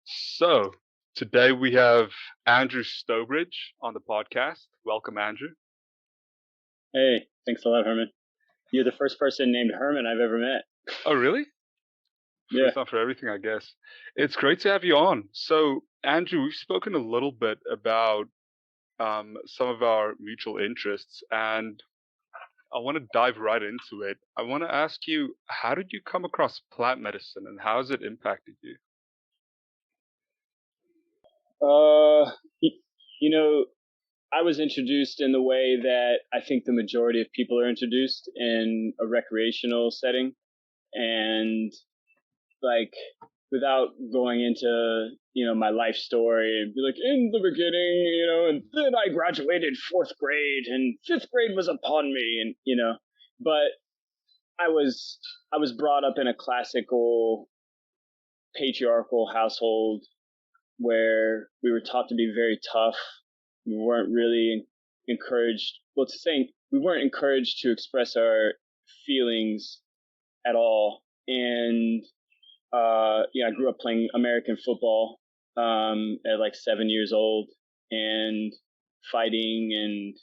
So, today we have Andrew Strowbridge on the podcast. Welcome, Andrew. Hey, thanks a lot, Herman. You're the first person named Herman I've ever met. Oh, really? Yeah. First time for everything, I guess. It's great to have you on. So, Andrew, we've spoken a little bit about some of our mutual interests, and I want to dive right into it. I want to ask you, how did you come across plant medicine, and how has it impacted you? Uh, y- you know, I was introduced in the way that I think the majority of people are introduced in a recreational setting, and like without going into my life story and be like in the beginning, and then I graduated fourth grade and fifth grade was upon me, and but I was I was brought up in a classical patriarchal household where we were taught to be very tough. We weren't really encouraged. Well, to say we weren't encouraged to express our feelings at all. And I grew up playing American football at like 7 years old, and fighting, and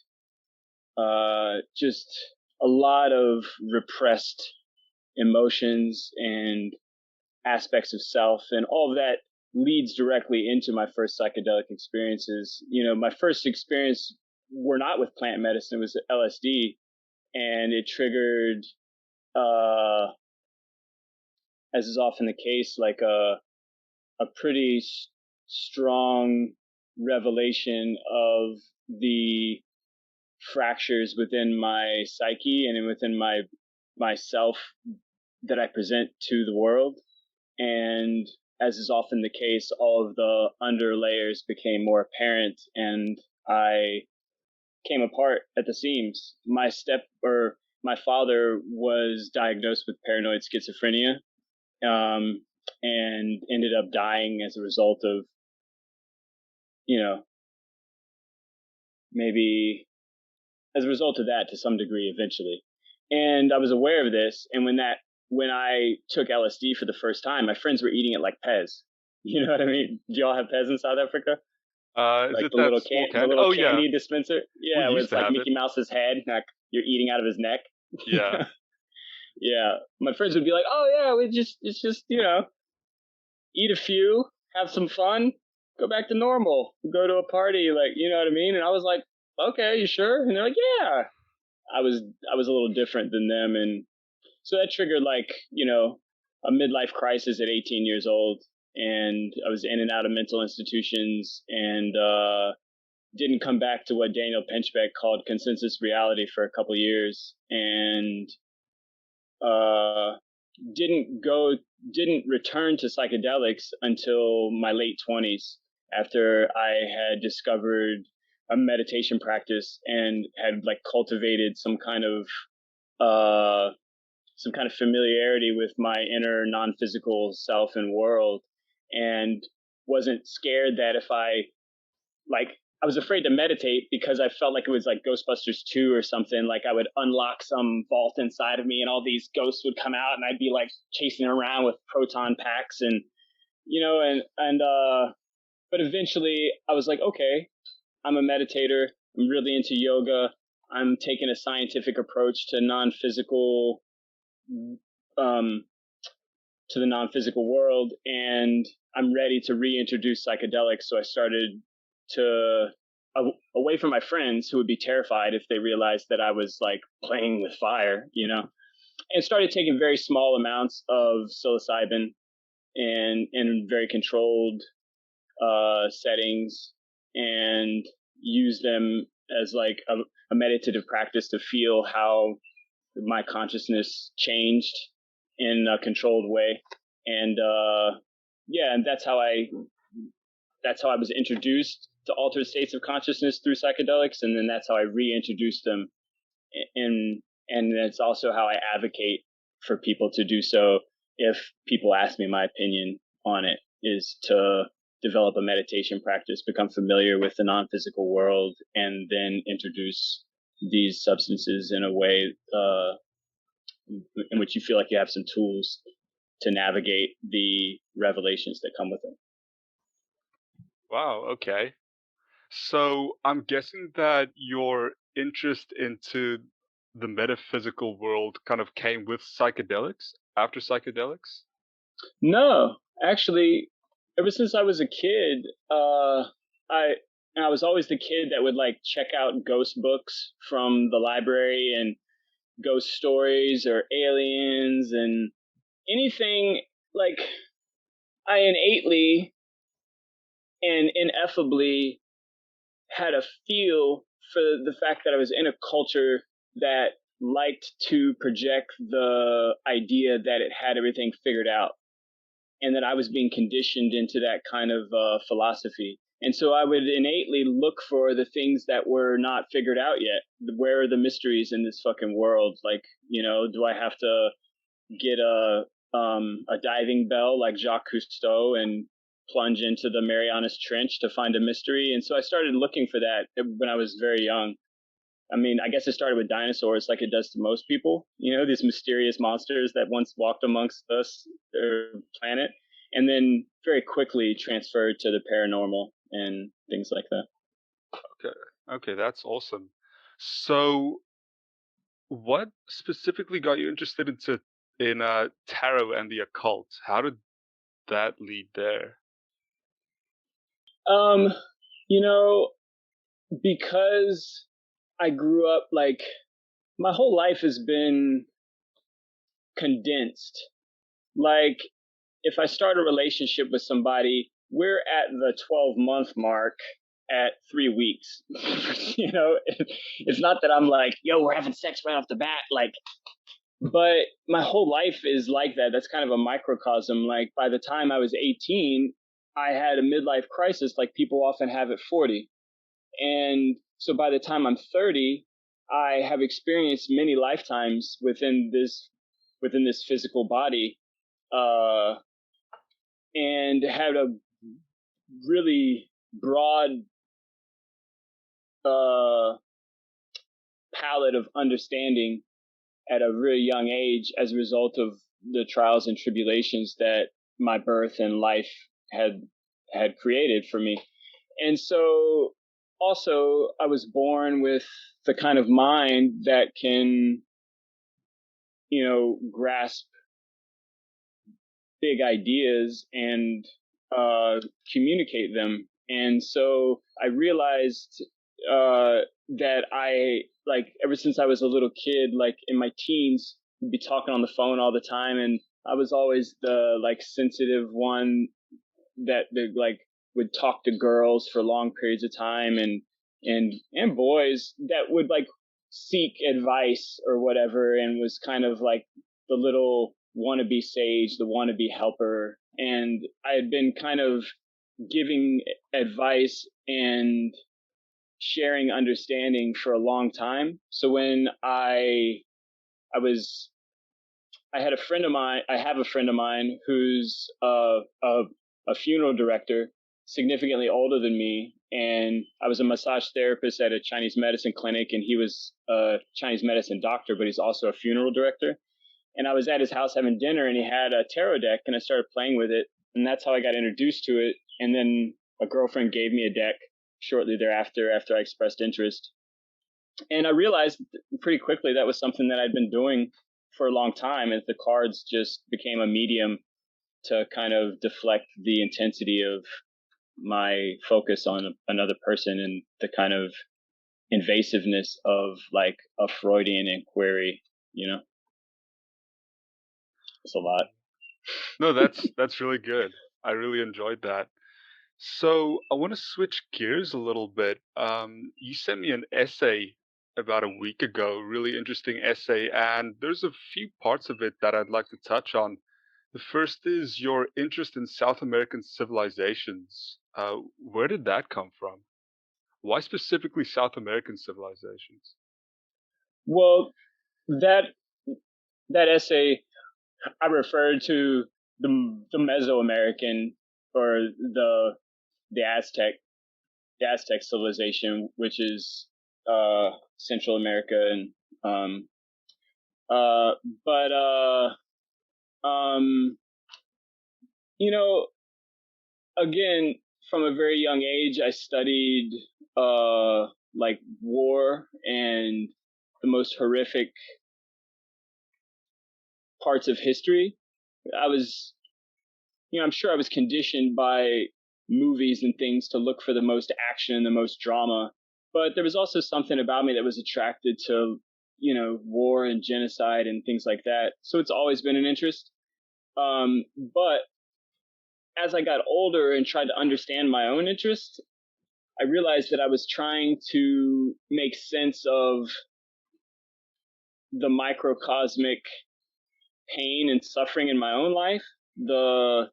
just a lot of repressed emotions and aspects of self, and all of that leads directly into my first psychedelic experiences. My first experience were not with plant medicine; it was LSD, and it triggered, as is often the case, like a pretty strong revelation of the fractures within my psyche and within myself that I present to the world. And as is often the case, all of the under layers became more apparent, and I came apart at the seams. My father was diagnosed with paranoid schizophrenia, um, and ended up dying as a result of, maybe as a result of that to some degree eventually. And I was aware of this, and when I took LSD for the first time, my friends were eating it like Pez. You know what I mean? Do y'all have Pez in South Africa? Is Like it that small the can? little Oh, yeah. candy dispenser? We Yeah, where used it's to like have it. Mickey Mouse's head, like you're eating out of his neck. Yeah. Yeah. My friends would be like, "Oh yeah, it's just eat a few, have some fun, go back to normal, go to a party, like you know what I mean." And I was like, "Okay, you sure?" And they're like, "Yeah." I was a little different than them, and so that triggered like a midlife crisis at 18 years old, and I was in and out of mental institutions, and didn't come back to what Daniel Pinchbeck called consensus reality for a couple years, and uh, didn't return to psychedelics until my late 20s, after I had discovered a meditation practice and had like cultivated uh some kind of familiarity with my inner non-physical self and world, and wasn't scared that if like I was afraid to meditate because I felt like it was like Ghostbusters 2 or something. Like I would unlock some vault inside of me and all these ghosts would come out and I'd be like chasing around with proton packs, and but eventually I was like, okay, I'm a meditator. I'm really into yoga. I'm taking a scientific approach to um, the non-physical world, and I'm ready to reintroduce psychedelics. So I started to away from my friends who would be terrified if they realized that I was like playing with fire, and started taking very small amounts of psilocybin in very controlled settings, and use them as like a meditative practice to feel how my consciousness changed in a controlled way. And yeah, and that's how I was introduced to altered states of consciousness through psychedelics, and then that's how I reintroduced them. And it's also how I advocate for people to do so if people ask me my opinion on it, is to develop a meditation practice, become familiar with the non-physical world, and then introduce these substances in a way in which you feel like you have some tools to navigate the revelations that come with it. Wow. Okay. So I'm guessing that your interest into the metaphysical world kind of came with psychedelics, after psychedelics? No, actually, ever since I was a kid, I I was always the kid that would like check out ghost books from the library and ghost stories or aliens and anything like I innately and ineffably had a feel for the fact that I was in a culture that liked to project the idea that it had everything figured out and that I was being conditioned into that kind of philosophy. And so I would innately look for the things that were not figured out yet. Where are the mysteries in this fucking world? Like, do I have to get a diving bell like Jacques Cousteau and plunge into the Marianas Trench to find a mystery? And so I started looking for that when I was very young. I mean, I guess it started with dinosaurs like it does to most people, these mysterious monsters that once walked amongst us, their planet, and then very quickly transferred to the paranormal and things like that. Okay. Okay, that's awesome. So what specifically got you interested in tarot and the occult? How did that lead there? Um, you know, because I grew up like my whole life has been condensed. Like if I start a relationship with somebody, we're at the 12-month mark at 3 weeks. It's not that I'm like, yo, we're having sex right off the bat. Like, but my whole life is like that. That's kind of a microcosm. Like, by the time I was 18, I had a midlife crisis, like people often have at 40. And so by the time I'm 30, I have experienced many lifetimes within this physical body. Uh, and had a really broad uh, palette of understanding at a really young age as a result of the trials and tribulations that my birth and life had created for me. And so also I was born with the kind of mind that can, grasp big ideas and communicate them. And so I realized that I, like, ever since I was a little kid, like in my teens, would be talking on the phone all the time, and I was always the like sensitive one that like would talk to girls for long periods of time, and boys that would like seek advice or whatever, and was kind of like the little wannabe sage, the wannabe helper. And I had been kind of giving advice and sharing understanding for a long time. So when I was I had a friend of mine. I have a friend of mine who's a funeral director, significantly older than me, and I was a massage therapist at a Chinese medicine clinic, and he was a Chinese medicine doctor, but he's also a funeral director. And I was at his house having dinner, and he had a tarot deck, and I started playing with it, and that's how I got introduced to it. And then a girlfriend gave me a deck shortly thereafter, after I expressed interest. And I realized pretty quickly that was something that I'd been doing for a long time, as the cards just became a medium to kind of deflect the intensity of my focus on another person and the kind of invasiveness of like a Freudian inquiry. It's a lot. No, that's really good. I really enjoyed that. So I want to switch gears a little bit. You sent me an essay about a week ago, really interesting essay, and there's a few parts of it that I'd like to touch on. The first is your interest in South American civilizations. Where did that come from? Why specifically South American civilizations? Well, that that essay, I referred to the Mesoamerican, or the Aztec the Aztec civilization, which is Central America, and um, uh, but um, you know, again, from a very young age, I studied like war and the most horrific parts of history. I was, I'm sure I was conditioned by movies and things to look for the most action and the most drama. But there was also something about me that was attracted to, war and genocide and things like that. So it's always been an interest. But as I got older and tried to understand my own interests, I realized that I was trying to make sense of the microcosmic pain and suffering in my own life, the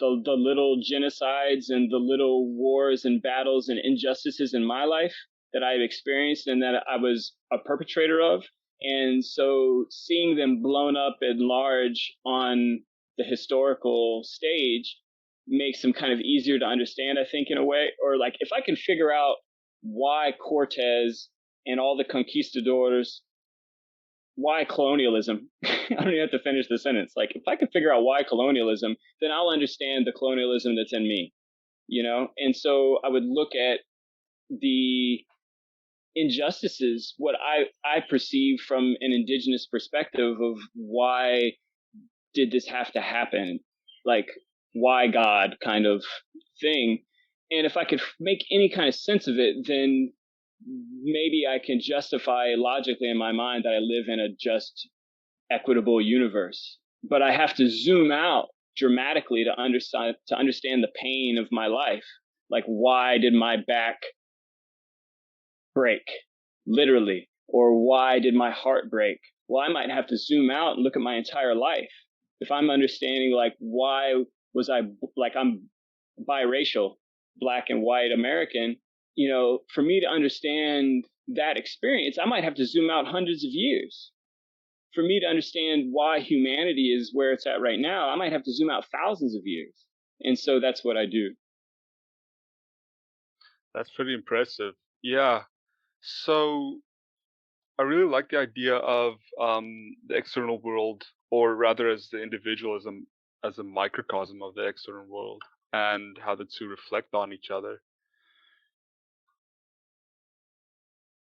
little genocides and the little wars and battles and injustices in my life that I've experienced and that I was a perpetrator of. And so seeing them blown up and large on the historical stage makes them kind of easier to understand, I think, in a way. Or like if I can figure out why Cortez and all the conquistadors, why colonialism, I don't even have to finish the sentence. Like if I can figure out why colonialism, then I'll understand the colonialism that's in me, And so I would look at the injustices, what I perceive from an indigenous perspective of why did this have to happen? Like why God kind of thing. And if I could make any kind of sense of it, then maybe I can justify logically in my mind that I live in a just, equitable universe. But I have to zoom out dramatically to understand the pain of my life. Like, why did my back break, literally? Or why did my heart break? Well, I might have to zoom out and look at my entire life. If I'm understanding, like, why was I, like, I'm biracial, Black and white American, for me to understand that experience, I might have to zoom out hundreds of years. For me to understand why humanity is where it's at right now, I might have to zoom out thousands of years. And so that's what I do. That's pretty impressive. Yeah. So I really like the idea of the external world, or rather as the individualism as a microcosm of the external world, and how the two reflect on each other.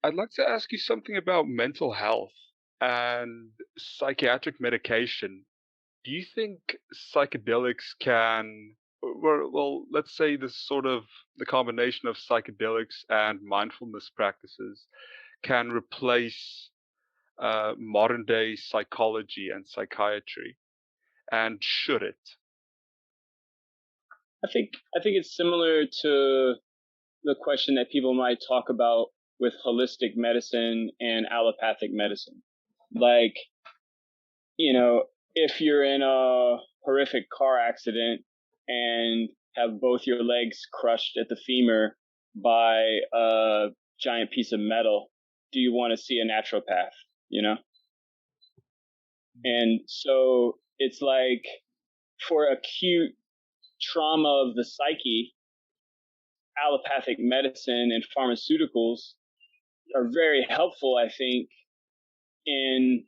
I'd like to ask you something about mental health and psychiatric medication. Do you think psychedelics can, well, let's say this sort of the combination of psychedelics and mindfulness practices can replace modern day psychology and psychiatry, and should it? I think it's similar to the question that people might talk about with holistic medicine and allopathic medicine. Like, if you're in a horrific car accident and have both your legs crushed at the femur by a giant piece of metal, do you want to see a naturopath? And so it's like for acute trauma of the psyche, allopathic medicine and pharmaceuticals are very helpful, I think, in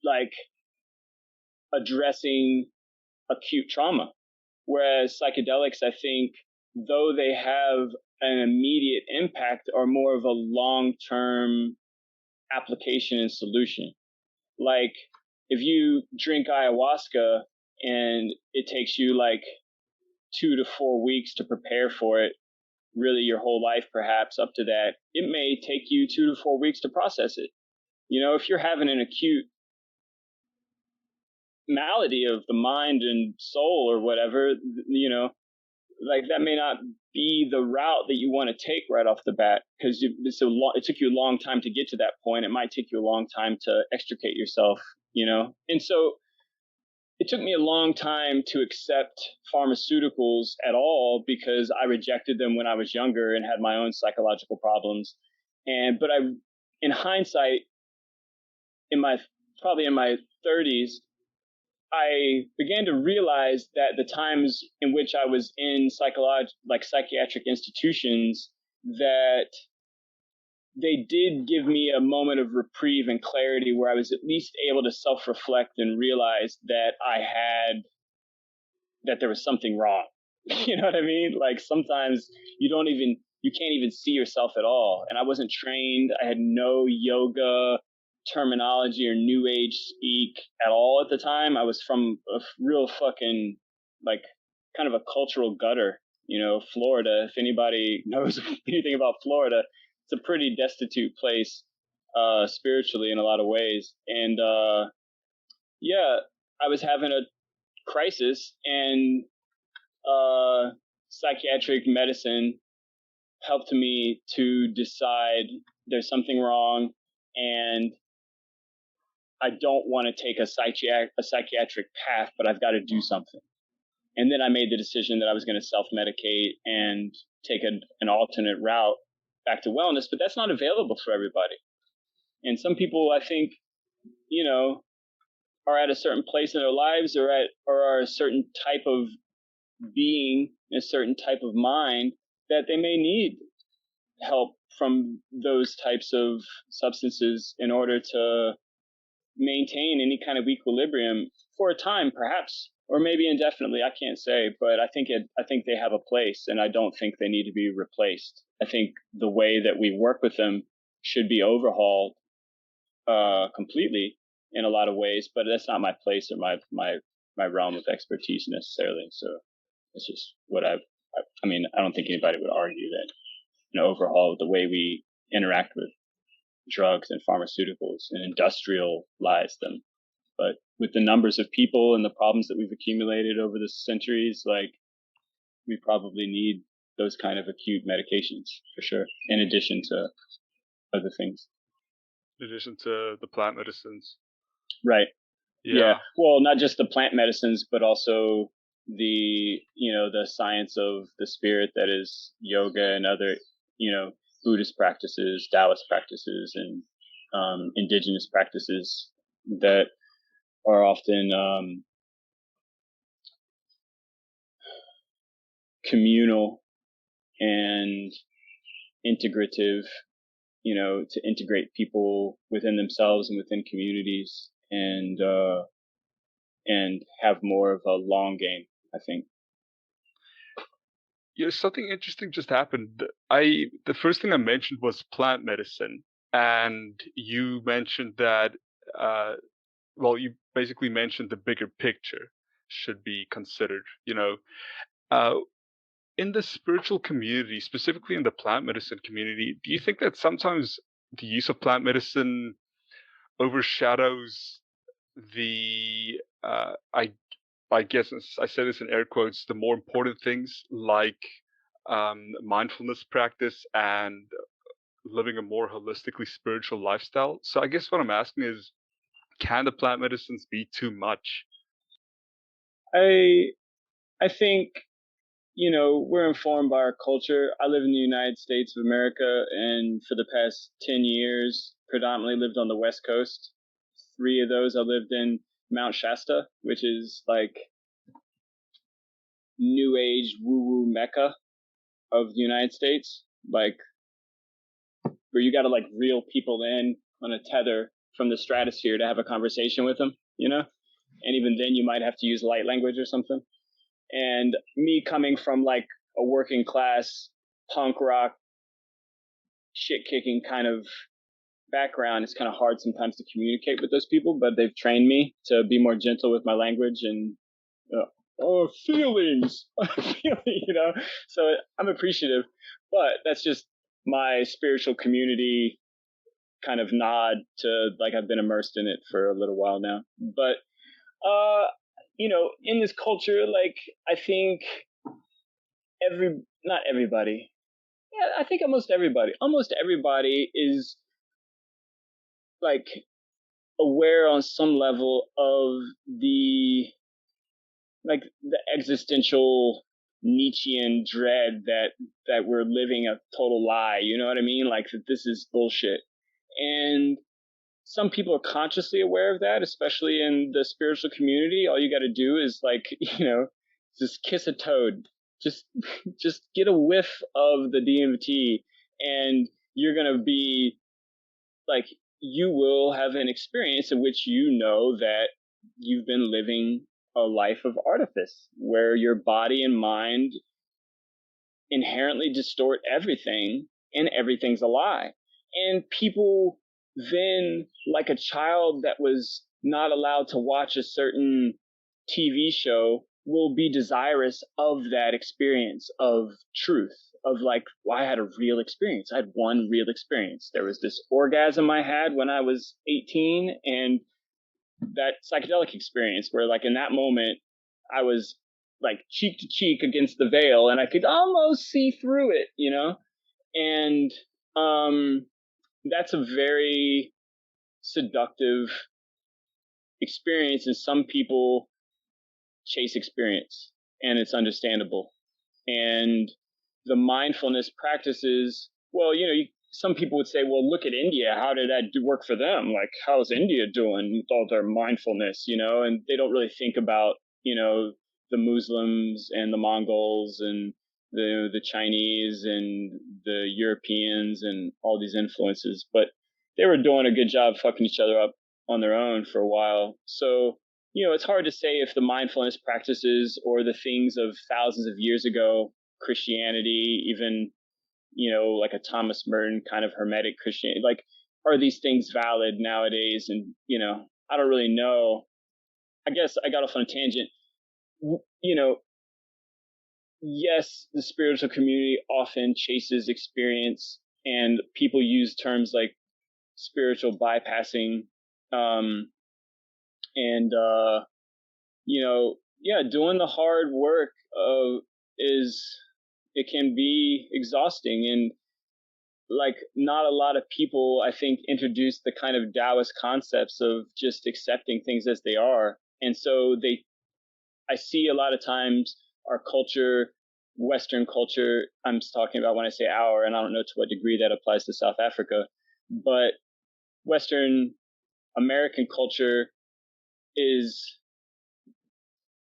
like addressing acute trauma. Whereas psychedelics, I think, though they have an immediate impact, are more of a long-term application and solution. Like if you drink ayahuasca and it takes you like 2 to 4 weeks to prepare for it, really your whole life perhaps up to that, it may take you 2 to 4 weeks to process it. If you're having an acute malady of the mind and soul or whatever, like that may not be the route that you want to take right off the bat, because it took you a long time to get to that point. It might take you a long time to extricate yourself, And so it took me a long time to accept pharmaceuticals at all, because I rejected them when I was younger and had my own psychological problems. But in hindsight, probably in my 30s, I began to realize that the times in which I was in psychiatric institutions, that they did give me a moment of reprieve and clarity where I was at least able to self-reflect and realize that that there was something wrong. You know what I mean? Like sometimes you can't even see yourself at all. And I wasn't trained. I had no yoga terminology or new age speak at all at the time. I was from a real fucking, like, kind of a cultural gutter, Florida. If anybody knows anything about Florida, it's a pretty destitute place, spiritually in a lot of ways. And, yeah, I was having a crisis, and psychiatric medicine helped me to decide there's something wrong, and I don't want to take a psychiatric path, but I've got to do something. And then I made the decision that I was going to self-medicate and take an alternate route back to wellness, but that's not available for everybody. And some people, I think, are at a certain place in their lives, or are a certain type of being, a certain type of mind, that they may need help from those types of substances in order to maintain any kind of equilibrium for a time, perhaps, or maybe indefinitely. I can't say, but I think they have a place, and I don't think they need to be replaced. I think the way that we work with them should be overhauled, completely in a lot of ways, but that's not my place or my realm of expertise necessarily. So it's just what I mean, I don't think anybody would argue that overhaul the way we interact with drugs and pharmaceuticals and industrialize them. But with the numbers of people and the problems that we've accumulated over the centuries, like, we probably need those kind of acute medications for sure, in addition to other things. In addition to the plant medicines. Right. Yeah. Well, not just the plant medicines, but also the science of the spirit that is yoga and other Buddhist practices, Taoist practices, and indigenous practices that are often communal and integrative, to integrate people within themselves and within communities, and have more of a long game, I think. Yeah, something interesting just happened. The first thing I mentioned was plant medicine, and you mentioned that, uh, well, you basically mentioned the bigger picture should be considered. Uh, in the spiritual community, specifically in the plant medicine community, do you think that sometimes the use of plant medicine overshadows the I guess I say this in air quotes, the more important things like mindfulness practice and living a more holistically spiritual lifestyle? So I guess what I'm asking is, can the plant medicines be too much? I I think we're informed by our culture. I live in the United States of America, and for the past 10 years, predominantly lived on the West Coast. 3 of those I lived in Mount Shasta, which is like new age woo woo mecca of the United States, like where you got to like reel people in on a tether from the stratosphere to have a conversation with them, and even then you might have to use light language or something. And me coming from like a working class punk rock shit kicking kind of background, it's kind of hard sometimes to communicate with those people, but they've trained me to be more gentle with my language and feelings, So I'm appreciative, but that's just my spiritual community kind of nod to, like, I've been immersed in it for a little while now. But in this culture, like, I think not everybody, yeah, I think almost everybody is like aware on some level of the existential Nietzschean dread that we're living a total lie. You know what I mean? Like, that this is bullshit. And some people are consciously aware of that, especially in the spiritual community. All you got to do is, like, just kiss a toad. Just just get a whiff of the DMT, and you're going to be like, you will have an experience in which that you've been living a life of artifice where your body and mind inherently distort everything and everything's a lie. And people then, like a child that was not allowed to watch a certain TV show, will be desirous of that experience of truth, of like, well, I had a real experience. I had one real experience. There was this orgasm I had when I was 18, and that psychedelic experience where, like, in that moment, I was like cheek to cheek against the veil and I could almost see through it, you know? And that's a very seductive experience, and some people chase experience, and it's understandable. And the mindfulness practices, well, some people would say, well, look at India. How did that work for them? Like, how's India doing with all their mindfulness, And they don't really think about, the Muslims and the Mongols and the Chinese and the Europeans and all these influences. But they were doing a good job fucking each other up on their own for a while. So, it's hard to say if the mindfulness practices or the things of thousands of years ago, Christianity, even, like a Thomas Merton kind of hermetic Christianity, like, are these things valid nowadays? And, I don't really know. I guess I got off on a tangent. Yes, the spiritual community often chases experience, and people use terms like spiritual bypassing, and doing the hard work it can be exhausting. And like, not a lot of people, I think, introduce the kind of Taoist concepts of just accepting things as they are. And so I see a lot of times our culture, Western culture, I'm talking about when I say our, and I don't know to what degree that applies to South Africa, but Western American culture is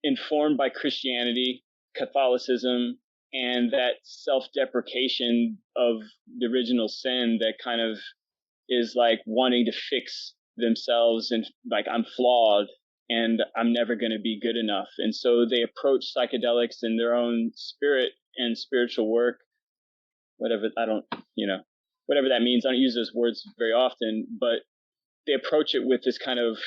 informed by Christianity, Catholicism, and that self-deprecation of the original sin that kind of is like wanting to fix themselves, and like, I'm flawed and I'm never going to be good enough. And so they approach psychedelics in their own spirit and spiritual work, whatever whatever that means. I don't use those words very often, but they approach it with this kind of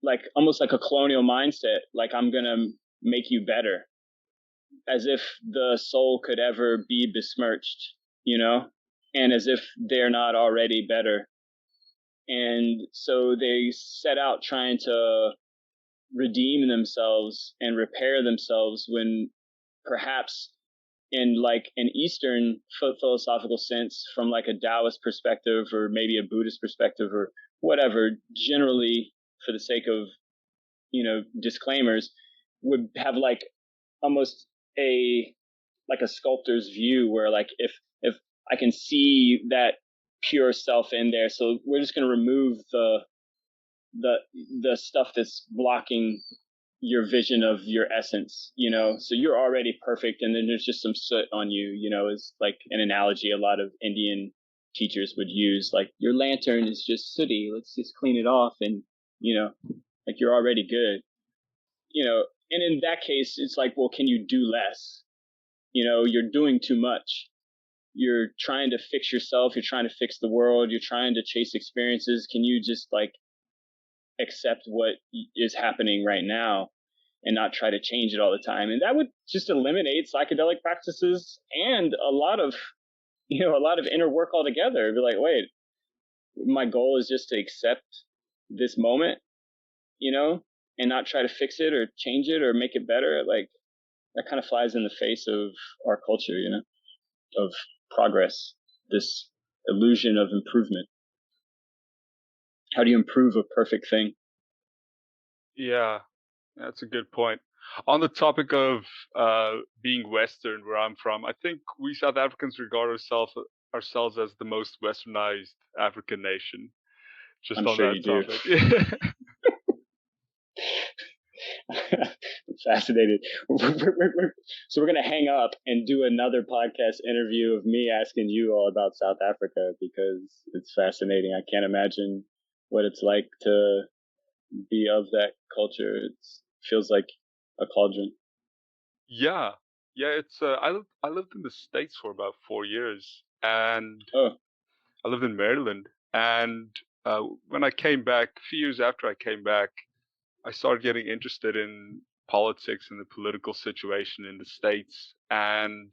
like almost like a colonial mindset, like, I'm going to make you better, as if the soul could ever be besmirched, and as if they're not already better. And so they set out trying to redeem themselves and repair themselves, when perhaps in like an Eastern philosophical sense, from like a Taoist perspective or maybe a Buddhist perspective or whatever, generally, for the sake of, disclaimers, would have like almost a sculptor's view, where like, if I can see that pure self in there, so we're just going to remove the stuff that's blocking your vision of your essence, so you're already perfect, and then there's just some soot on you, is like an analogy a lot of Indian teachers would use, like, your lantern is just sooty, let's just clean it off, and like, you're already good. And in that case, it's like, well, can you do less? You're doing too much. You're trying to fix yourself. You're trying to fix the world. You're trying to chase experiences. Can you just like accept what is happening right now and not try to change it all the time? And that would just eliminate psychedelic practices and a lot of inner work altogether. It'd be like, wait, my goal is just to accept this moment, and not try to fix it or change it or make it better. Like, that kind of flies in the face of our culture, of progress, this illusion of improvement. How do you improve a perfect thing? Yeah, that's a good point. On the topic of being Western, where I'm from, I think we South Africans regard ourselves as the most westernized African nation. Just I'm on sure that you do. topic. I'm fascinated. So we're going to hang up and do another podcast interview of me asking you all about South Africa, because it's fascinating. I can't imagine what it's like to be of that culture. It's feels like a cauldron. Yeah, yeah. It's I lived in the States for about 4 years, and Oh, I lived in Maryland. And when I came back, a few years after I came back, I started getting interested in politics and the political situation in the States. And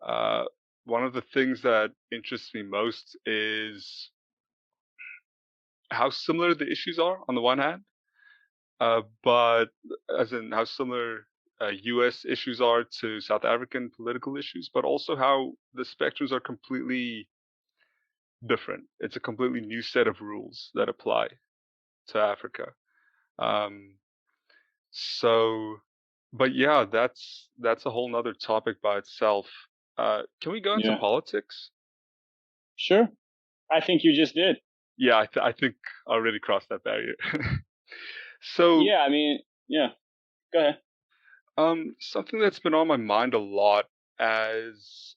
uh, one of the things that interests me most is how similar the issues are on the one hand, but as in how similar U.S. issues are to South African political issues, but also how the spectrums are completely different. It's a completely new set of rules that apply to Africa. Um, so, but yeah, that's a whole nother topic by itself. Can we go into yeah, politics? sure. I think you just did. Yeah, I think I already crossed that barrier. So, Yeah, I mean, yeah. Go ahead. something that's been on my mind a lot as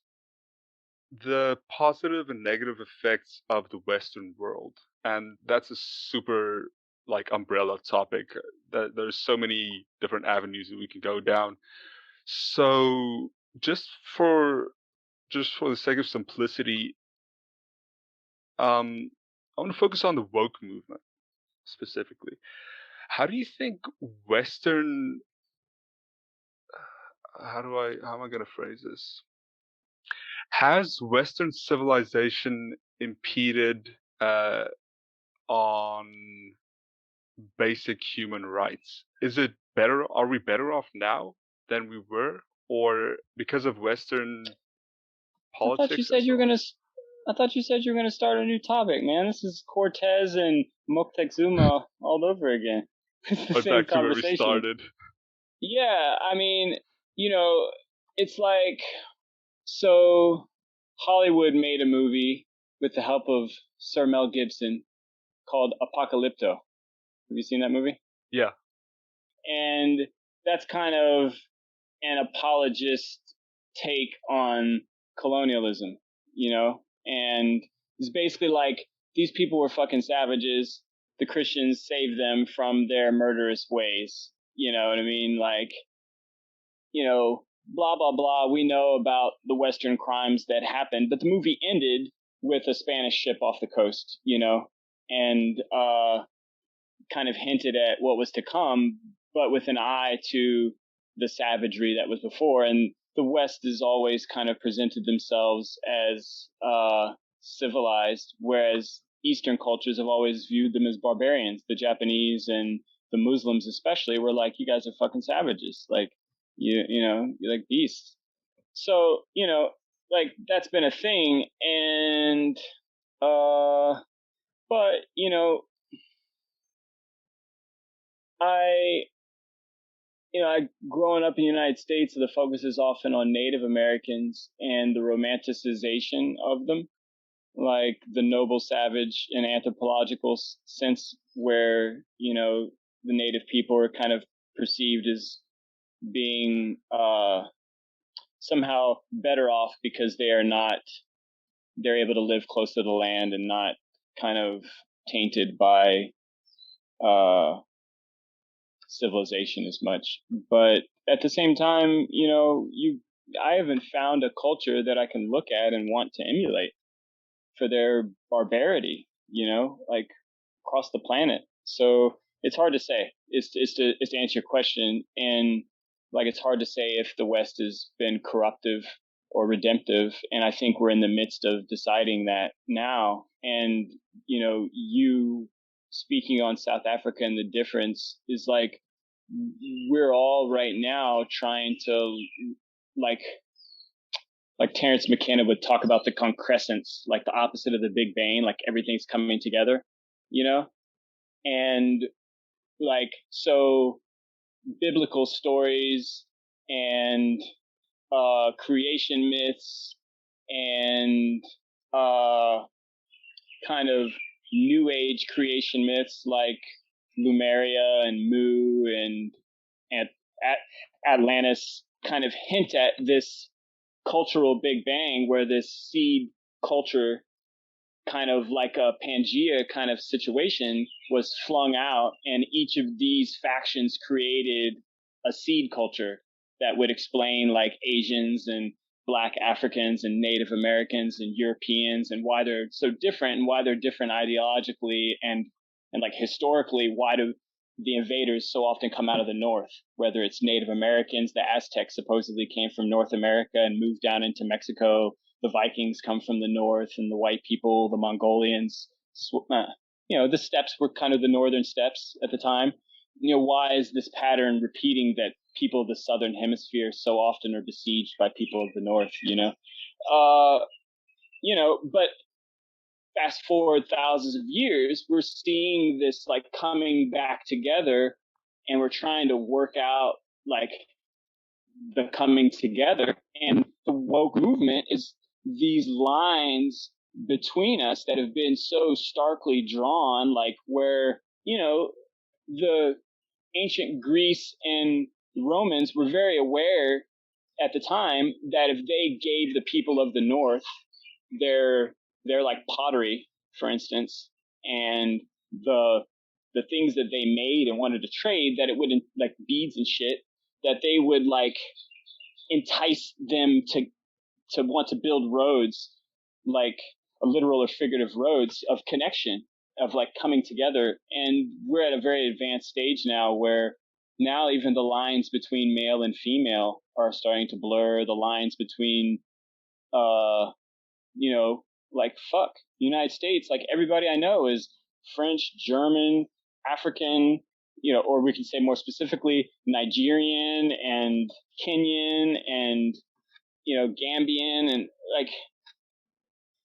the positive and negative effects of the Western world, and that's a super like umbrella topic. That there's so many different avenues that we can go down. So, just for just for the sake of simplicity, I want to focus on the woke movement specifically. How do you think Western how am I going to phrase this? Has Western civilization impeded on basic human rights? Is it better? Are we better off now than we were, or because of Western I thought you politics and said so you were on? gonna. I thought you said you were gonna start a new topic, man. This is Cortez and Moctezuma all over again. It's the But same back to where we conversation. started. Yeah, I mean, you know, it's like so. Hollywood made a movie with the help of Sir Mel Gibson called Apocalypto. Have you seen that movie? Yeah, And that's kind of an apologist take on colonialism, you know? And it's basically like these people were fucking savages. The Christians saved them from their murderous ways. You know what I mean? Like, blah, blah, blah. We know about the Western crimes that happened, but the movie ended with a Spanish ship off the coast, and kind of hinted at what was to come, but with an eye to the savagery that was before. And the West has always kind of presented themselves as civilized, whereas Eastern cultures have always viewed them as barbarians. The Japanese and the Muslims, especially, were like, "You guys are fucking savages. Like, you're like beasts." So, like that's been a thing, and but I I growing up in the United States, the focus is often on Native Americans and the romanticization of them, like the noble savage in anthropological sense, where the Native people are kind of perceived as being somehow better off because they're able to live close to the land and not kind of tainted by uh, civilization as much. But at the same time, I haven't found a culture that I can look at and want to emulate for their barbarity, like across the planet. So it's hard to say. It's to answer your question, and like it's hard to say if the West has been corruptive or redemptive, and I think we're in the midst of deciding that now. And you speaking on South Africa, and the difference is like we're all right now trying to like Terence McKenna would talk about the concrescence, like the opposite of the Big Bang, like everything's coming together, you know? And like, so biblical stories and creation myths and kind of new age creation myths like Lumeria and Mu and Atlantis kind of hint at this cultural Big Bang where this seed culture kind of like a Pangea kind of situation was flung out, and each of these factions created a seed culture that would explain like Asians and Black Africans and Native Americans and Europeans and why they're so different and why they're different ideologically and like historically. Why do the invaders so often come out of the north? Whether it's Native Americans, the Aztecs supposedly came from North America and moved down into Mexico. The Vikings come from the north, and the white people, the Mongolians, the steppes were kind of the northern steppes at the time. Why is this pattern repeating that people of the southern hemisphere so often are besieged by people of the north? But fast forward thousands of years, we're seeing this like coming back together, and we're trying to work out like the coming together. And the woke movement is these lines between us that have been so starkly drawn, like where, the ancient Greece and Romans were very aware at the time that if they gave the people of the north their like pottery, for instance, and the things that they made and wanted to trade, that it would, like beads and shit, that they would like entice them to want to build roads, like a literal or figurative roads of connection, of like coming together. And we're at a very advanced stage now where now even the lines between male and female are starting to blur. The lines between, like fuck, United States, like everybody I know is French, German, African, or we can say more specifically Nigerian and Kenyan and, Gambian and like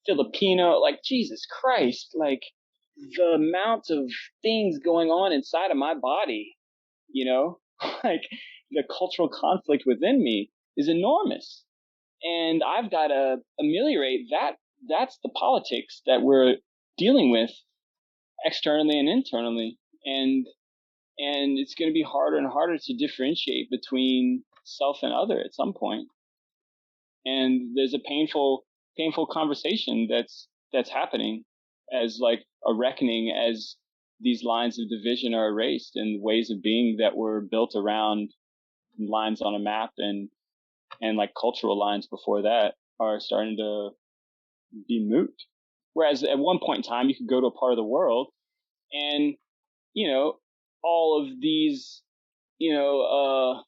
Filipino, like Jesus Christ, like the amount of things going on inside of my body, like the cultural conflict within me is enormous. And I've got to ameliorate that. That's the politics that we're dealing with externally and internally. And it's going to be harder and harder to differentiate between self and other at some point. And there's a painful conversation that's happening as like a reckoning, as these lines of division are erased and ways of being that were built around lines on a map and like cultural lines before that are starting to be moot. Whereas at one point in time, you could go to a part of the world and, all of these, all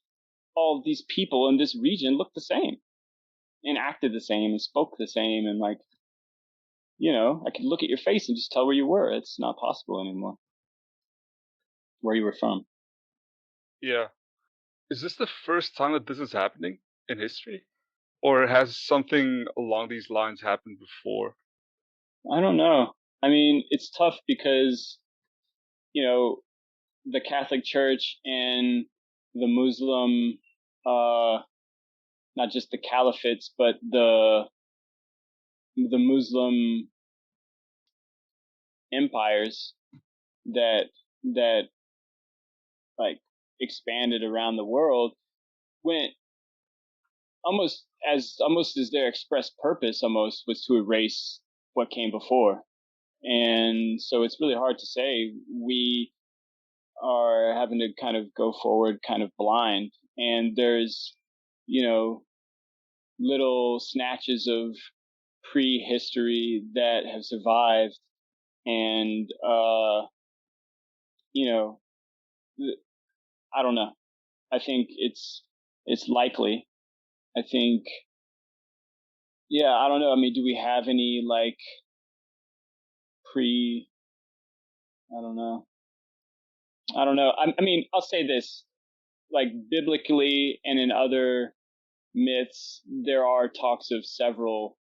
of these people in this region looked the same and acted the same and spoke the same. And like, I could look at your face and just tell where you were. It's not possible anymore. Where you were from. Yeah. Is this the first time that this is happening in history? Or has something along these lines happened before? I don't know. I mean, it's tough because, the Catholic Church and the Muslim, not just the caliphates, but the Muslim empires that like expanded around the world went almost as their express purpose almost was to erase what came before. And so it's really hard to say. We are having to kind of go forward kind of blind, and there's little snatches of prehistory that have survived, and I don't know. I think it's likely. I think, yeah, I don't know. I mean, do we have any like I don't know. I mean, I'll say this, like biblically and in other myths, there are talks of several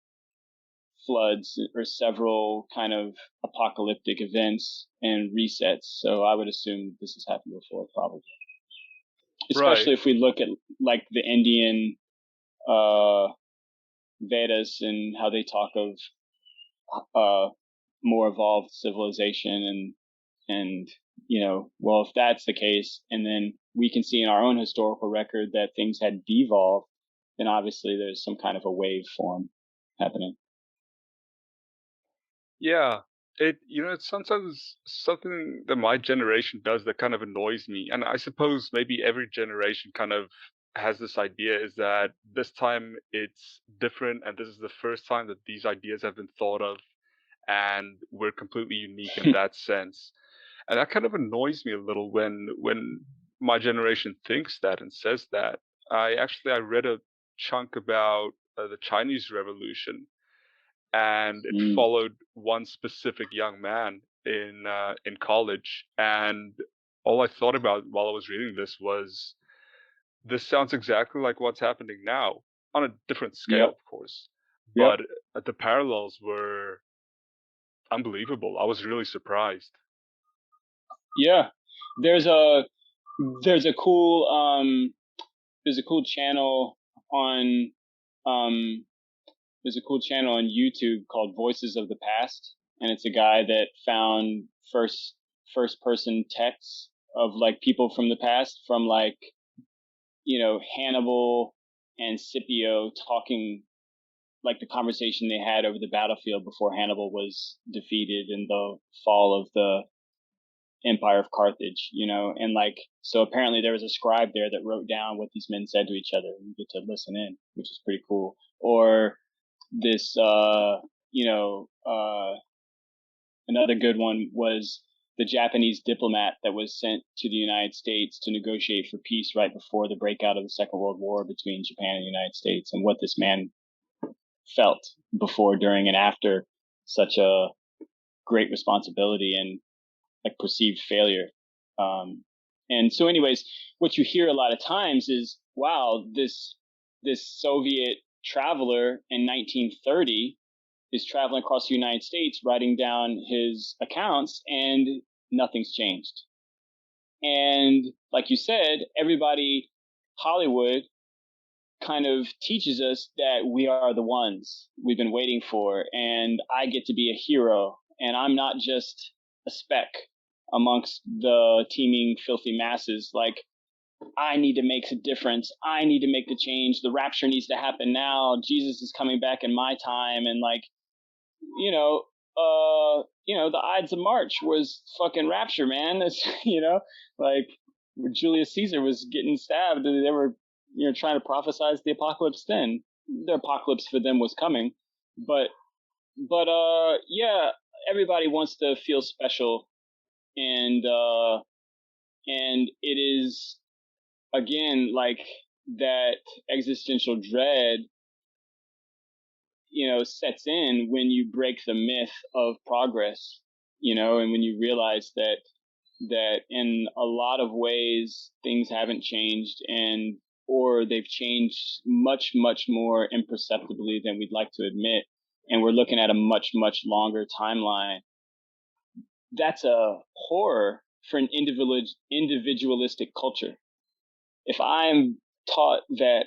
floods or several kind of apocalyptic events and resets. So I would assume this has happened before, probably. Especially if we look at like the Indian Vedas and how they talk of more evolved civilization and well, if that's the case, and then we can see in our own historical record that things had devolved, then obviously there's some kind of a wave form happening. Yeah. It's sometimes something that my generation does that kind of annoys me. And I suppose maybe every generation kind of has this idea is that this time it's different and this is the first time that these ideas have been thought of and we're completely unique in that sense. And that kind of annoys me a little when my generation thinks that and says that. I read a chunk about the Chinese Revolution, and it Mm, followed one specific young man in college. And all I thought about while I was reading this was, this sounds exactly like what's happening now on a different scale, yep, of course, yep, but the parallels were unbelievable. I was really surprised. yeah. There's a there's a cool there's a cool channel on um there's a cool channel on YouTube called Voices of the Past, and it's a guy that found first person texts of like people from the past, from like, Hannibal and Scipio talking, like the conversation they had over the battlefield before Hannibal was defeated in the fall of the Empire of Carthage, and like, so apparently there was a scribe there that wrote down what these men said to each other. You get to listen in, which is pretty cool. Or this, another good one was the Japanese diplomat that was sent to the United States to negotiate for peace right before the breakout of the Second World War between Japan and the United States, and what this man felt before, during, and after such a great responsibility and like perceived failure. Um, and so, anyways, what you hear a lot of times is, wow, this Soviet traveler in 1930 is traveling across the United States, writing down his accounts, and nothing's changed. And like you said, everybody, Hollywood, kind of teaches us that we are the ones we've been waiting for, and I get to be a hero, and I'm not just a speck amongst the teeming, filthy masses. Like, I need to make a difference. I need to make the change. The rapture needs to happen now. Jesus is coming back in my time, and like, you know, the Ides of March was fucking rapture, man. It's, like Julius Caesar was getting stabbed, and they were, trying to prophesize the apocalypse then. The apocalypse for them was coming, but yeah, everybody wants to feel special, and it is, again, like, that existential dread, sets in when you break the myth of progress, and when you realize that in a lot of ways things haven't changed, and or they've changed much, much more imperceptibly than we'd like to admit, and we're looking at a much, much longer timeline. That's a horror for an individualistic culture. If I'm taught that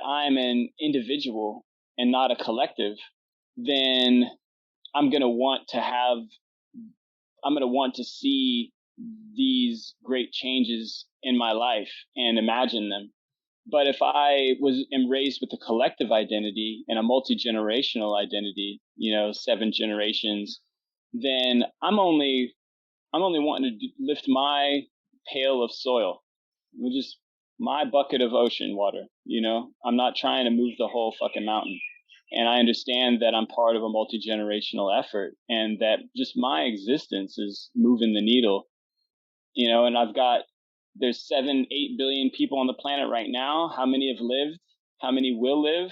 I'm an individual and not a collective, then I'm going to want to have, I'm going to want to see these great changes in my life and imagine them. But if I am raised with a collective identity and a multi-generational identity, 7 generations, then I'm only wanting to lift my pail of soil, just my bucket of ocean water. I'm not trying to move the whole fucking mountain. And I understand that I'm part of a multi-generational effort, and that just my existence is moving the needle. And there's 7-8 billion people on the planet right now. How many have lived? How many will live?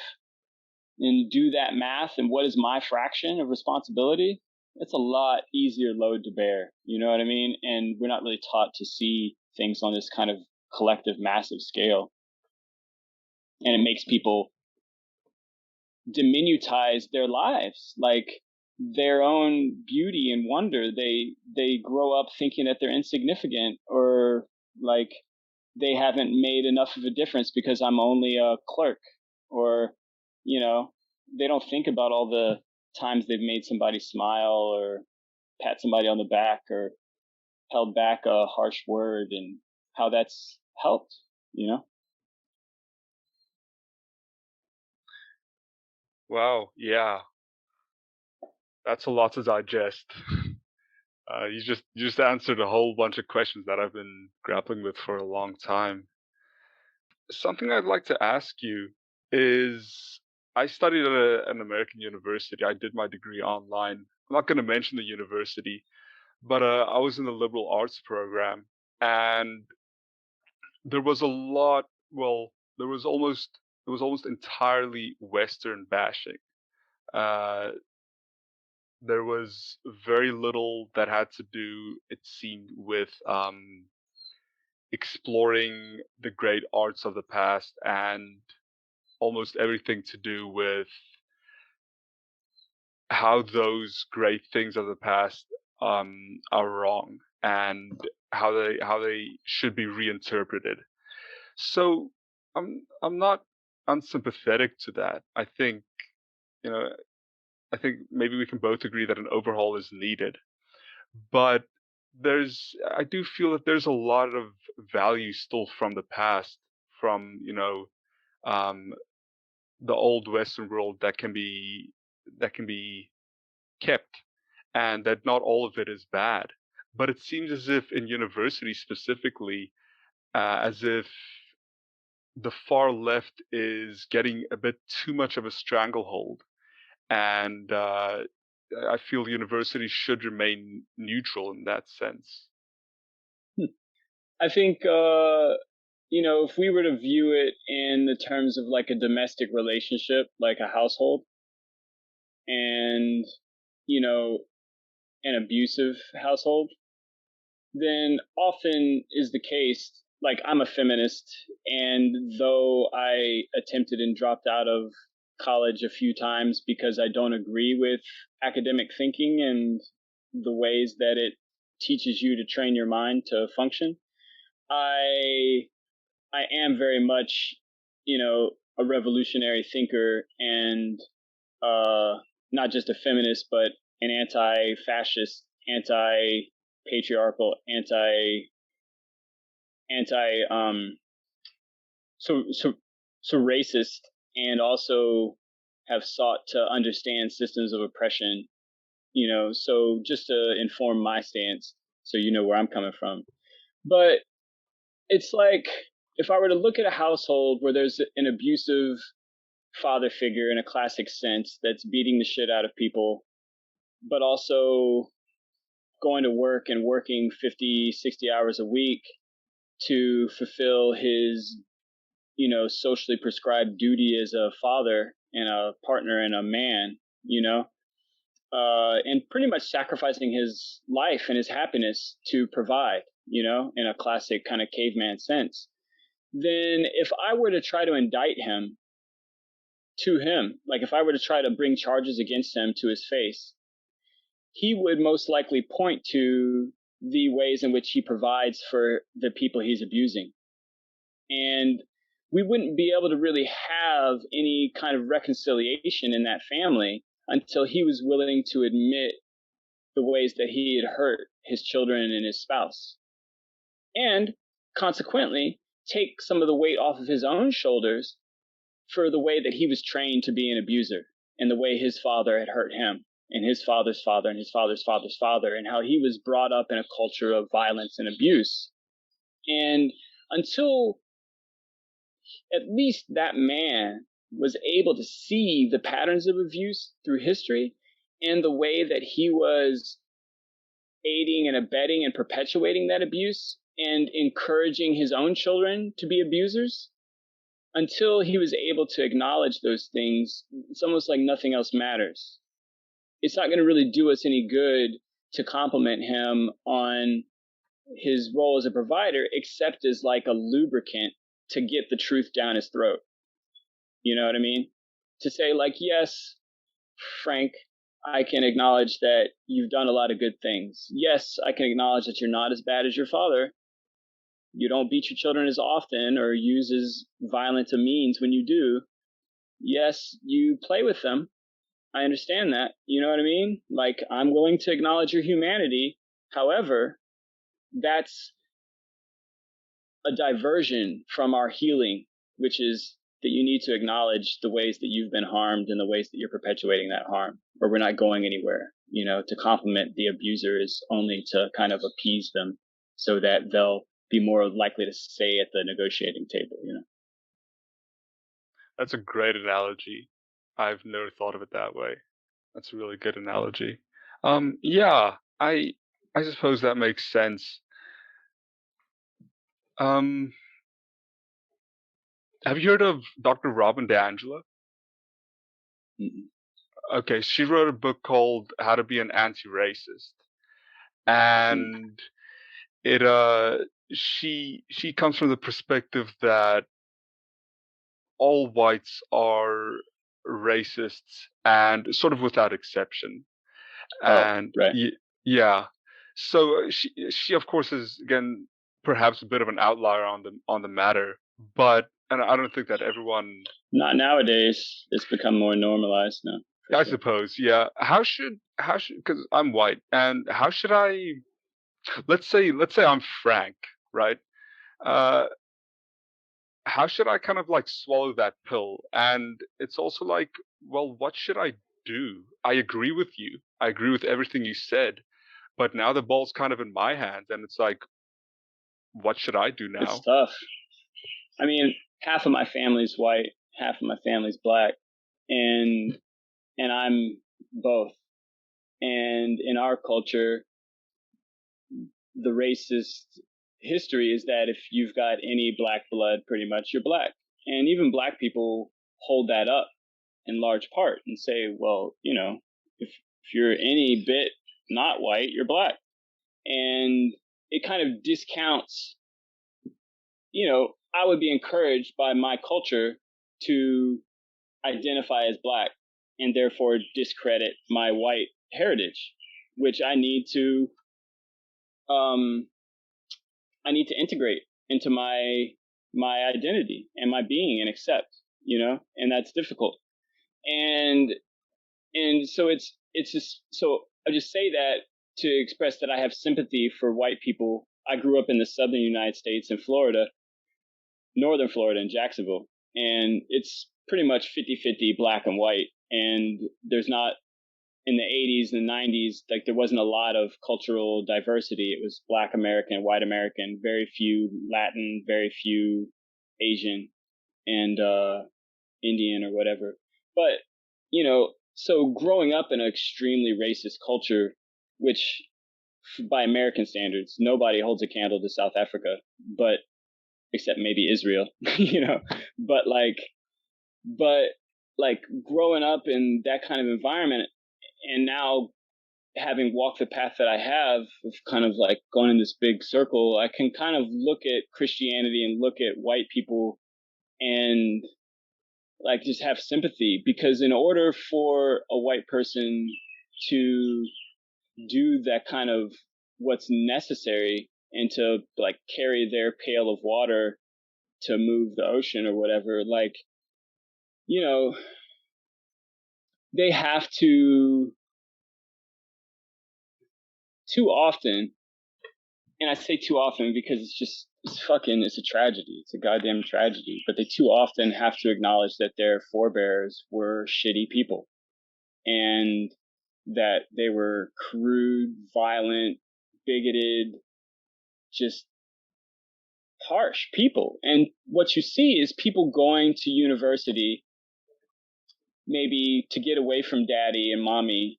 And do that math, and what is my fraction of responsibility? It's a lot easier load to bear. You know what I mean? And we're not really taught to see things on this kind of collective, massive scale. And it makes people diminutize their lives, like their own beauty and wonder. They grow up thinking that they're insignificant, or like they haven't made enough of a difference because I'm only a clerk, or they don't think about all the times they've made somebody smile, or pat somebody on the back, or held back a harsh word, and how that's helped, you know? Wow, yeah. That's a lot to digest. You just answered a whole bunch of questions that I've been grappling with for a long time. Something I'd like to ask you is, I studied at an American university. I did my degree online. I'm not going to mention the university, but I was in the liberal arts program, and there was a lot. Well, it was almost entirely Western bashing. Uh, there was very little that had to do, it seemed, with exploring the great arts of the past, and almost everything to do with how those great things of the past are wrong, and how they should be reinterpreted. So I'm not unsympathetic to that. You know I think maybe we can both agree that an overhaul is needed, but I do feel that there's a lot of value still from the past, from um, the old Western world, that can be kept, and that not all of it is bad. But it seems as if in universities specifically, as if the far left is getting a bit too much of a stranglehold, and I feel universities should remain neutral in that sense. I think, if we were to view it in the terms of like a domestic relationship, like a household, and, you know, an abusive household, then often is the case. Like, I'm a feminist, and though I attempted and dropped out of college a few times because I don't agree with academic thinking and the ways that it teaches you to train your mind to function, I I am very much, a revolutionary thinker, and uh, not just a feminist, but an anti-fascist, anti-patriarchal, anti so so so racist, and also have sought to understand systems of oppression. So just to inform my stance, so you know where I'm coming from. But it's like, if I were to look at a household where there's an abusive father figure in a classic sense that's beating the shit out of people, but also going to work and working 50, 60 hours a week to fulfill his, socially prescribed duty as a father and a partner and a man, and pretty much sacrificing his life and his happiness to provide, in a classic kind of caveman sense. Then if I were to try to indict him to him, like if I were to try to bring charges against him to his face, he would most likely point to the ways in which he provides for the people he's abusing. And we wouldn't be able to really have any kind of reconciliation in that family until he was willing to admit the ways that he had hurt his children and his spouse. And consequently, take some of the weight off of his own shoulders for the way that he was trained to be an abuser, and the way his father had hurt him, and his father's father, and his father's father's father, and how he was brought up in a culture of violence and abuse. And until at least that man was able to see the patterns of abuse through history, and the way that he was aiding and abetting and perpetuating that abuse and encouraging his own children to be abusers, until he was able to acknowledge those things, it's almost like nothing else matters. It's not going to really do us any good to compliment him on his role as a provider, except as like a lubricant to get the truth down his throat. You know what I mean? To say, like, yes, Frank, I can acknowledge that you've done a lot of good things. Yes, I can acknowledge that you're not as bad as your father. You don't beat your children as often or use as violent a means when you do. Yes, you play with them. I understand that. You know what I mean? Like, I'm willing to acknowledge your humanity. However, that's a diversion from our healing, which is that you need to acknowledge the ways that you've been harmed and the ways that you're perpetuating that harm, or we're not going anywhere. to compliment the abuser is only to kind of appease them so that they'll be more likely to stay at the negotiating table, That's a great analogy. I've never thought of it that way. That's a really good analogy. Yeah, I suppose that makes sense. Um, have you heard of Dr. Robin DiAngelo? Mm-mm. Okay, she wrote a book called How to Be an Anti-Racist, Mm. and it she comes from the perspective that all whites are racists and sort of without exception. Oh, And right. yeah, so she of course is again perhaps a bit of an outlier on the matter, but and I don't think that everyone. Not nowadays. It's become more normalized now, for I sure. suppose, yeah. How should because I'm white, and how should I? Let's say I'm Frank, right? Uh, how should I kind of like swallow that pill? And it's also like, well, what should I do? I agree with you. I agree with everything you said, but now the ball's kind of in my hands, and it's like, what should I do It's now? tough. I mean, half of my family's white, half of my family's black, and I'm both. And in our culture, the racist history is that if you've got any black blood, pretty much you're black. And even black people hold that up in large part and say, well, if you're any bit not white, you're black. And it kind of discounts, I would be encouraged by my culture to identify as black and therefore discredit my white heritage, which um, I need to integrate into my identity and my being and accept, and that's difficult. And so it's just so I just say that to express that I have sympathy for white people. I grew up in the southern United States in Florida, northern Florida in Jacksonville, and it's pretty much 50-50 black and white. And there's not in the 80s and the 90s, like there wasn't a lot of cultural diversity. It was black American, white American, very few Latin, very few Asian and Indian or whatever. But, so growing up in an extremely racist culture, which by American standards, nobody holds a candle to South Africa, but except maybe Israel, but but like growing up in that kind of environment and now having walked the path that I have of kind of like going in this big circle, I can kind of look at Christianity and look at white people and like just have sympathy, because in order for a white person to do that kind of what's necessary and to like carry their pail of water to move the ocean or whatever, like, you know, they have to too often, and I say too often because it's a tragedy. It's a goddamn tragedy. But they too often have to acknowledge that their forebears were shitty people and that they were crude, violent, bigoted, just harsh people. And what you see is people going to university maybe to get away from daddy and mommy,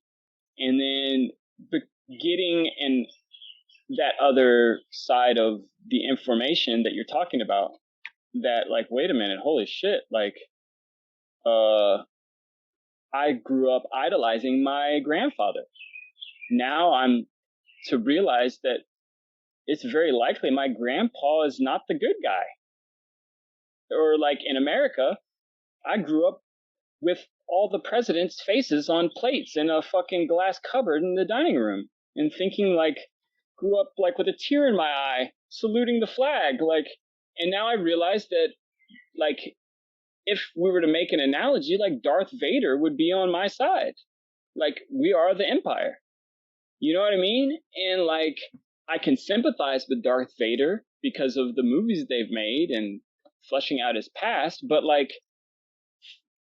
and then getting and that other side of the information that you're talking about, that like, wait a minute, holy shit, like I grew up idolizing my grandfather. Now I'm to realize that it's very likely my grandpa is not the good guy. Or like in America, I grew up with all the presidents' faces on plates in a fucking glass cupboard in the dining room and thinking like, grew up like with a tear in my eye, saluting the flag. Like, and now I realize that like, if we were to make an analogy, like Darth Vader would be on my side. Like, we are the Empire. You know what I mean? And like, I can sympathize with Darth Vader because of the movies they've made and fleshing out his past, but like,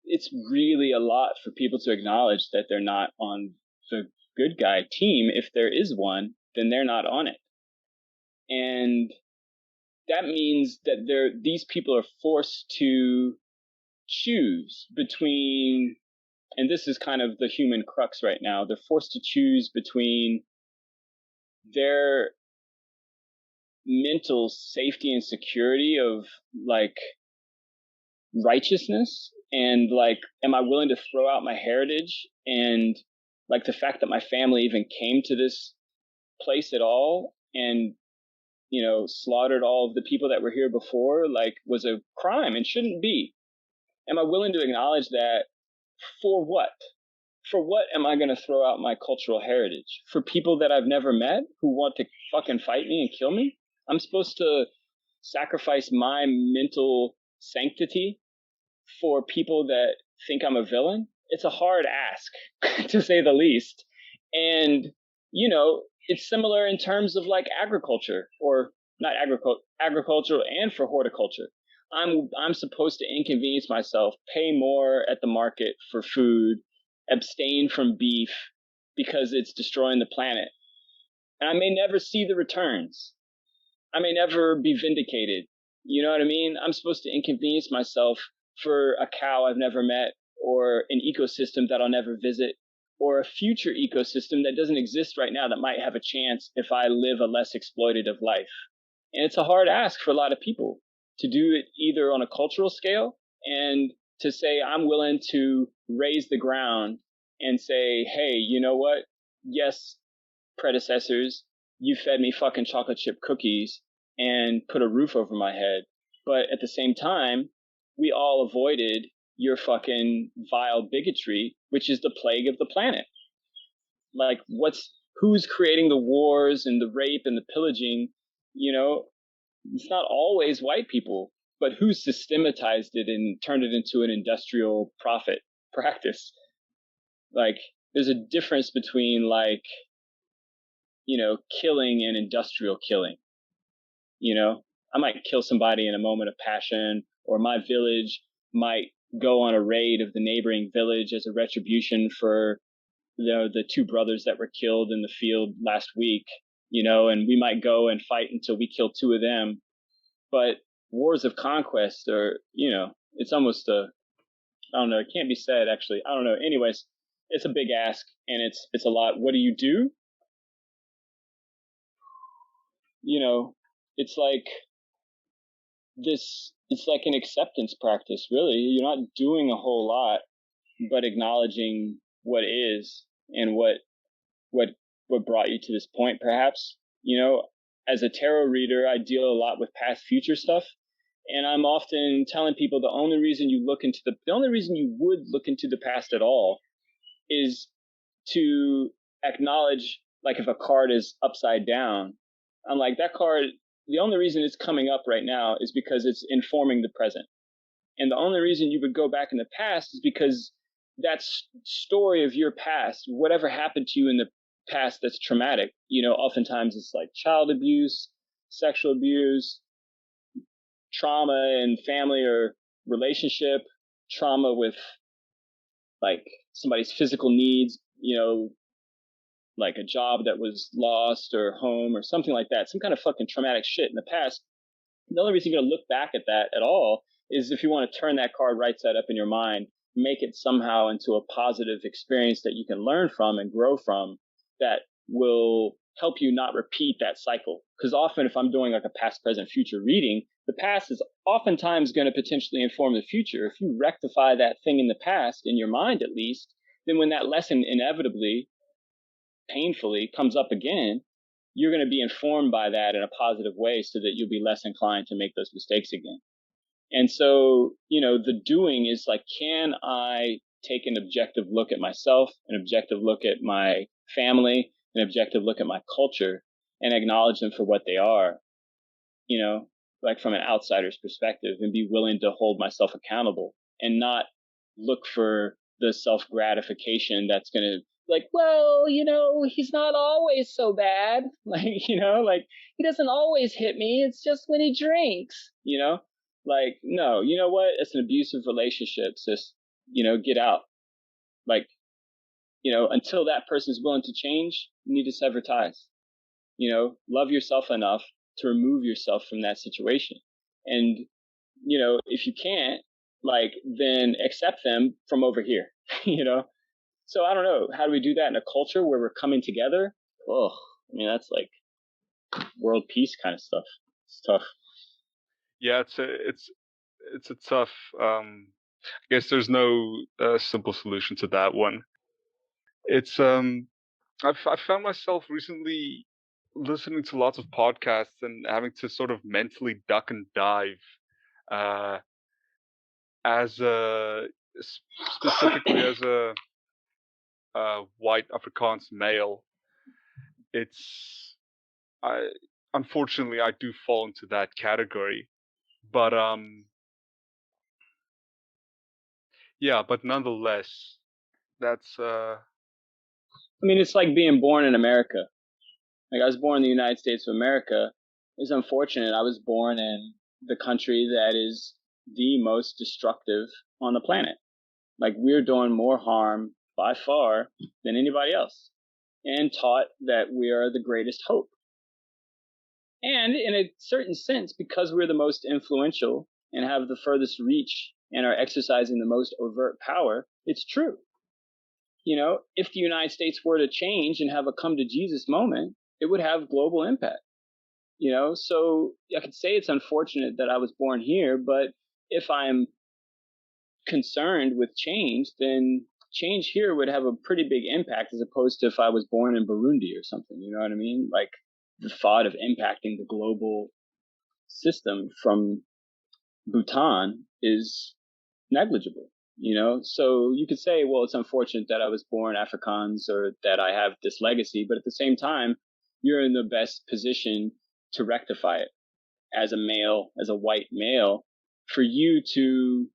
it's really a lot for people to acknowledge that they're not on the good guy team, if there is one, then they're not on it. And that means that these people are forced to choose between, and this is kind of the human crux right now, they're forced to choose between their mental safety and security of like righteousness and like, am I willing to throw out my heritage and like the fact that my family even came to this place at all and, you know, slaughtered all of the people that were here before, like was a crime and shouldn't be. Am I willing to acknowledge that? For what? For what am I going to throw out my cultural heritage? For people that I've never met who want to fucking fight me and kill me? I'm supposed to sacrifice my mental sanctity for people that think I'm a villain? It's a hard ask, to say the least. And, you know, it's similar in terms of like agriculture, or not agriculture and for horticulture. I'm supposed to inconvenience myself, pay more at the market for food, abstain from beef because it's destroying the planet. And I may never see the returns. I may never be vindicated. You know what I mean? I'm supposed to inconvenience myself for a cow I've never met, or an ecosystem that I'll never visit, or a future ecosystem that doesn't exist right now that might have a chance if I live a less exploitative life. And it's a hard ask for a lot of people to do it either on a cultural scale and to say, I'm willing to raise the ground and say, hey, you know what? Yes, predecessors, you fed me fucking chocolate chip cookies and put a roof over my head. But at the same time, we all avoided your fucking vile bigotry, which is the plague of the planet. Like, who's creating the wars and the rape and the pillaging? You know, it's not always white people, but who systematized it and turned it into an industrial profit practice? Like, there's a difference between like, you know, killing and industrial killing. You know, I might kill somebody in a moment of passion, or my village might go on a raid of the neighboring village as a retribution for the two brothers that were killed in the field last week, you know, and we might go and fight until we kill two of them. But wars of conquest are, you know, it's almost I don't know, it can't be said actually. I don't know. Anyways, it's a big ask and it's a lot. What do you do? You know, it's like it's like an acceptance practice, really. You're not doing a whole lot, but acknowledging what is and what what brought you to this point, perhaps. You know, as a tarot reader, I deal a lot with past future stuff. And I'm often telling people the only reason the only reason you would look into the past at all is to acknowledge, like, if a card is upside down, I'm like, that card, the only reason it's coming up right now is because it's informing the present. And the only reason you would go back in the past is because that story of your past, whatever happened to you in the past that's traumatic, you know, oftentimes it's like child abuse, sexual abuse, trauma in family or relationship, trauma with like somebody's physical needs, you know, like a job that was lost or home or something like that, some kind of fucking traumatic shit in the past. The only reason you're going to look back at that at all is if you want to turn that card right side up in your mind, make it somehow into a positive experience that you can learn from and grow from, that will help you not repeat that cycle. Because often if I'm doing like a past, present, future reading, the past is oftentimes going to potentially inform the future. If you rectify that thing in the past, in your mind at least, then when that lesson inevitably, painfully comes up again, you're going to be informed by that in a positive way so that you'll be less inclined to make those mistakes again. And so, you know, the doing is like, can I take an objective look at myself, an objective look at my family, an objective look at my culture, and acknowledge them for what they are, you know, like from an outsider's perspective, and be willing to hold myself accountable and not look for the self gratification that's going to, like, well, you know, he's not always so bad. Like, you know, like he doesn't always hit me. It's just when he drinks, you know, like, no, you know what? It's an abusive relationship. Just, you know, get out. Like, until that person is willing to change, you need to sever ties. Love yourself enough to remove yourself from that situation. And, if you can't, then accept them from over here, So I don't know. How do we do that in a culture where we're coming together? Oh, that's like world peace kind of stuff. It's tough. Yeah, it's a tough. I guess there's no simple solution to that one. It's I've found myself recently listening to lots of podcasts and having to sort of mentally duck and dive uh, as a specifically as a white Afrikaans male. It's I unfortunately I do fall into that category, but yeah, but nonetheless, that's It's like being born in America. Like I was born in the United States of America. It's unfortunate. I was born in the country that is the most destructive on the planet. Like we're doing more harm by far than anybody else, and taught that we are the greatest hope. And in a certain sense, because we're the most influential and have the furthest reach and are exercising the most overt power, it's true. If the United States were to change and have a come to Jesus moment, it would have global impact. So I could say it's unfortunate that I was born here, but if I'm concerned with change, then change here would have a pretty big impact as opposed to if I was born in Burundi or something. You know what I mean? Like the thought of impacting the global system from Bhutan is negligible. So you could say, well, it's unfortunate that I was born Afrikaans or that I have this legacy, but at the same time, you're in the best position to rectify it as a male, as a white male, for you to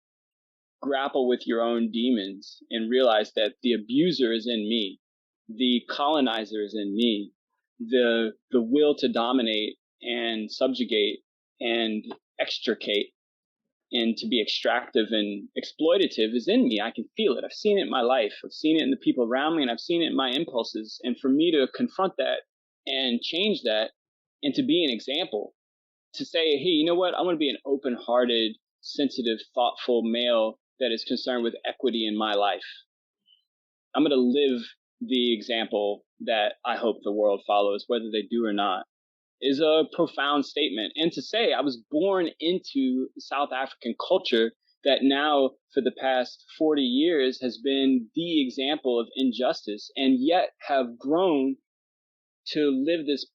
grapple with your own demons and realize that the abuser is in me, the colonizer is in me, the will to dominate and subjugate and extricate and to be extractive and exploitative is in me. I can feel it. I've seen it in my life. I've seen it in the people around me, and I've seen it in my impulses. And for me to confront that and change that and to be an example, to say, hey, you know what? I want to be an open-hearted, sensitive, thoughtful male that is concerned with equity in my life. I'm going to live the example that I hope the world follows, whether they do or not, is a profound statement. And to say I was born into South African culture that now for the past 40 years has been the example of injustice, and yet have grown to live this,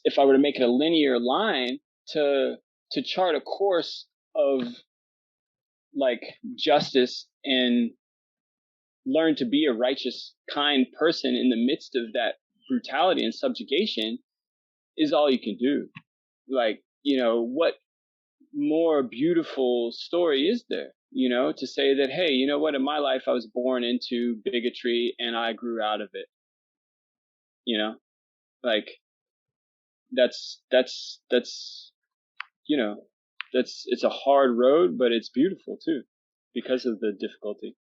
if I were to make it a linear line, to chart a course of justice and learn to be a righteous, kind person in the midst of that brutality and subjugation is all you can do. What more beautiful story is there, to say that, hey, you know what, in my life I was born into bigotry and I grew out of it. It's a hard road, but it's beautiful too because of the difficulty.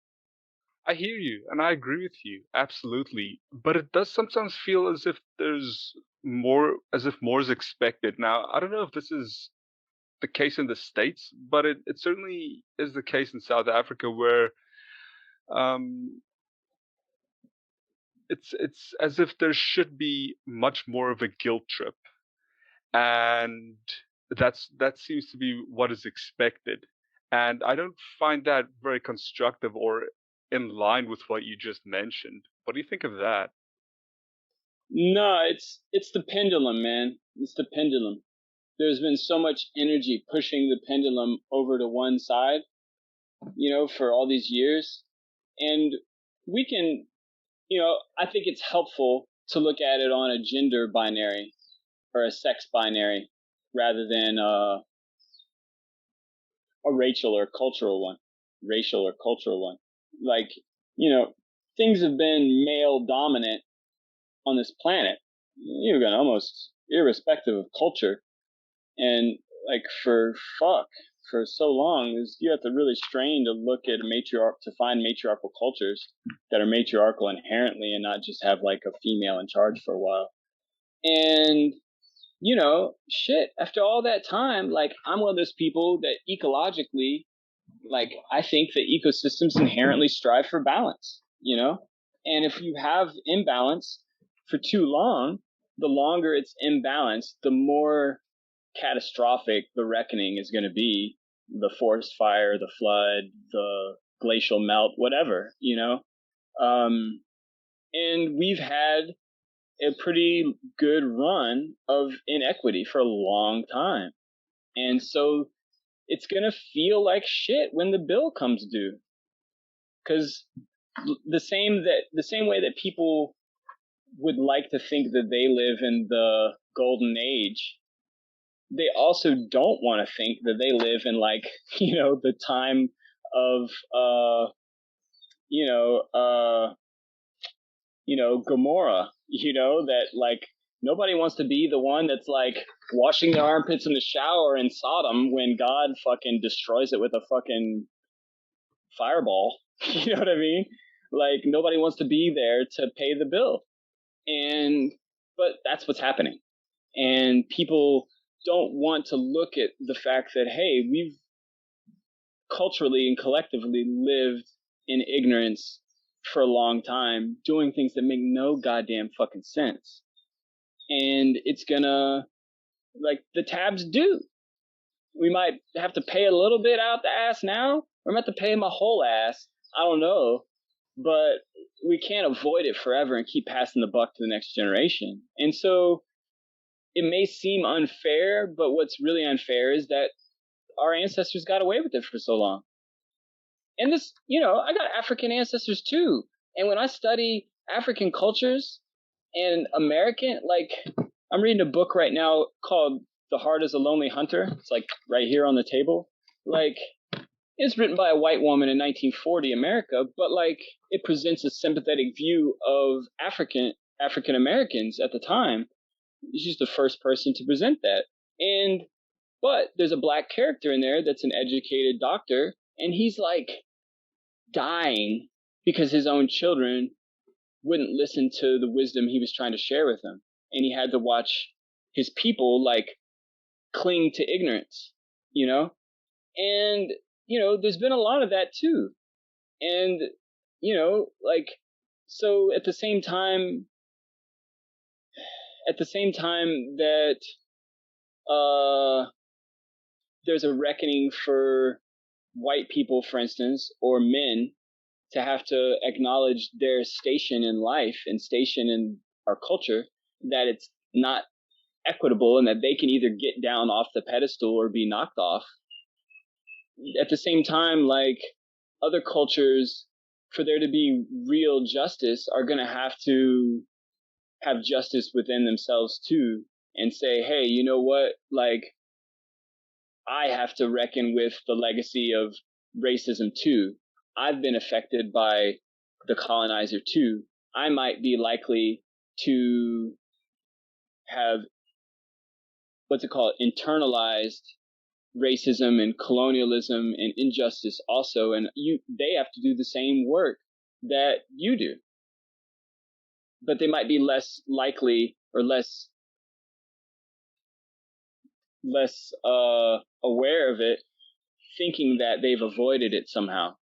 I hear you, and I agree with you, absolutely. But it does sometimes feel as if there's more, as if more is expected. Now, I don't know if this is the case in the States, but it certainly is the case in South Africa where um, it's as if there should be much more of a guilt trip, and that seems to be what is expected. And I don't find that very constructive or in line with what you just mentioned. What do you think of that? No, it's the pendulum, man. It's the pendulum. There's been so much energy pushing the pendulum over to one side, for all these years. And we can, I think it's helpful to look at it on a gender binary or a sex binary rather than a racial or cultural one. Like, things have been male dominant on this planet, almost irrespective of culture. And for for so long is you have to really strain to look at to find matriarchal cultures that are matriarchal inherently and not just have like a female in charge for a while. And shit, after all that time, like I'm one of those people that ecologically, like I think that ecosystems inherently strive for balance, and if you have imbalance for too long, the longer it's imbalanced, the more catastrophic the reckoning is going to be. The forest fire, the flood, the glacial melt, whatever, and we've had a pretty good run of inequity for a long time. And so it's going to feel like shit when the bill comes due. Because the same way that people would like to think that they live in the golden age, they also don't want to think that they live in like, the time of, Gomorrah, that like nobody wants to be the one that's like washing their armpits in the shower in Sodom when God fucking destroys it with a fucking fireball. You know what I mean? Like nobody wants to be there to pay the bill. But that's what's happening. And people don't want to look at the fact that, hey, we've culturally and collectively lived in ignorance for a long time, doing things that make no goddamn fucking sense. And it's gonna, like, the tabs due. We might have to pay a little bit out the ass now, or I'm going to have to pay my whole ass. I don't know. But we can't avoid it forever and keep passing the buck to the next generation. And so it may seem unfair, but what's really unfair is that our ancestors got away with it for so long. And this, I got African ancestors too. And when I study African cultures and American, like I'm reading a book right now called The Heart is a Lonely Hunter. It's like right here on the table. Like it's written by a white woman in 1940 America, but like it presents a sympathetic view of African Americans at the time. She's the first person to present that. But there's a black character in there that's an educated doctor, and he's like dying because his own children wouldn't listen to the wisdom he was trying to share with them. And he had to watch his people like cling to ignorance, And, there's been a lot of that too. And, like, so at the same time that there's a reckoning for white people, for instance, or men to have to acknowledge their station in life and station in our culture, that it's not equitable and that they can either get down off the pedestal or be knocked off. At the same time, like other cultures, for there to be real justice, are going to have justice within themselves too, and say, hey, you know what? Like, I have to reckon with the legacy of racism too. I've been affected by the colonizer too. I might be likely to have, internalized racism and colonialism and injustice also. And they have to do the same work that you do. But they might be less likely or less aware of it, thinking that they've avoided it somehow.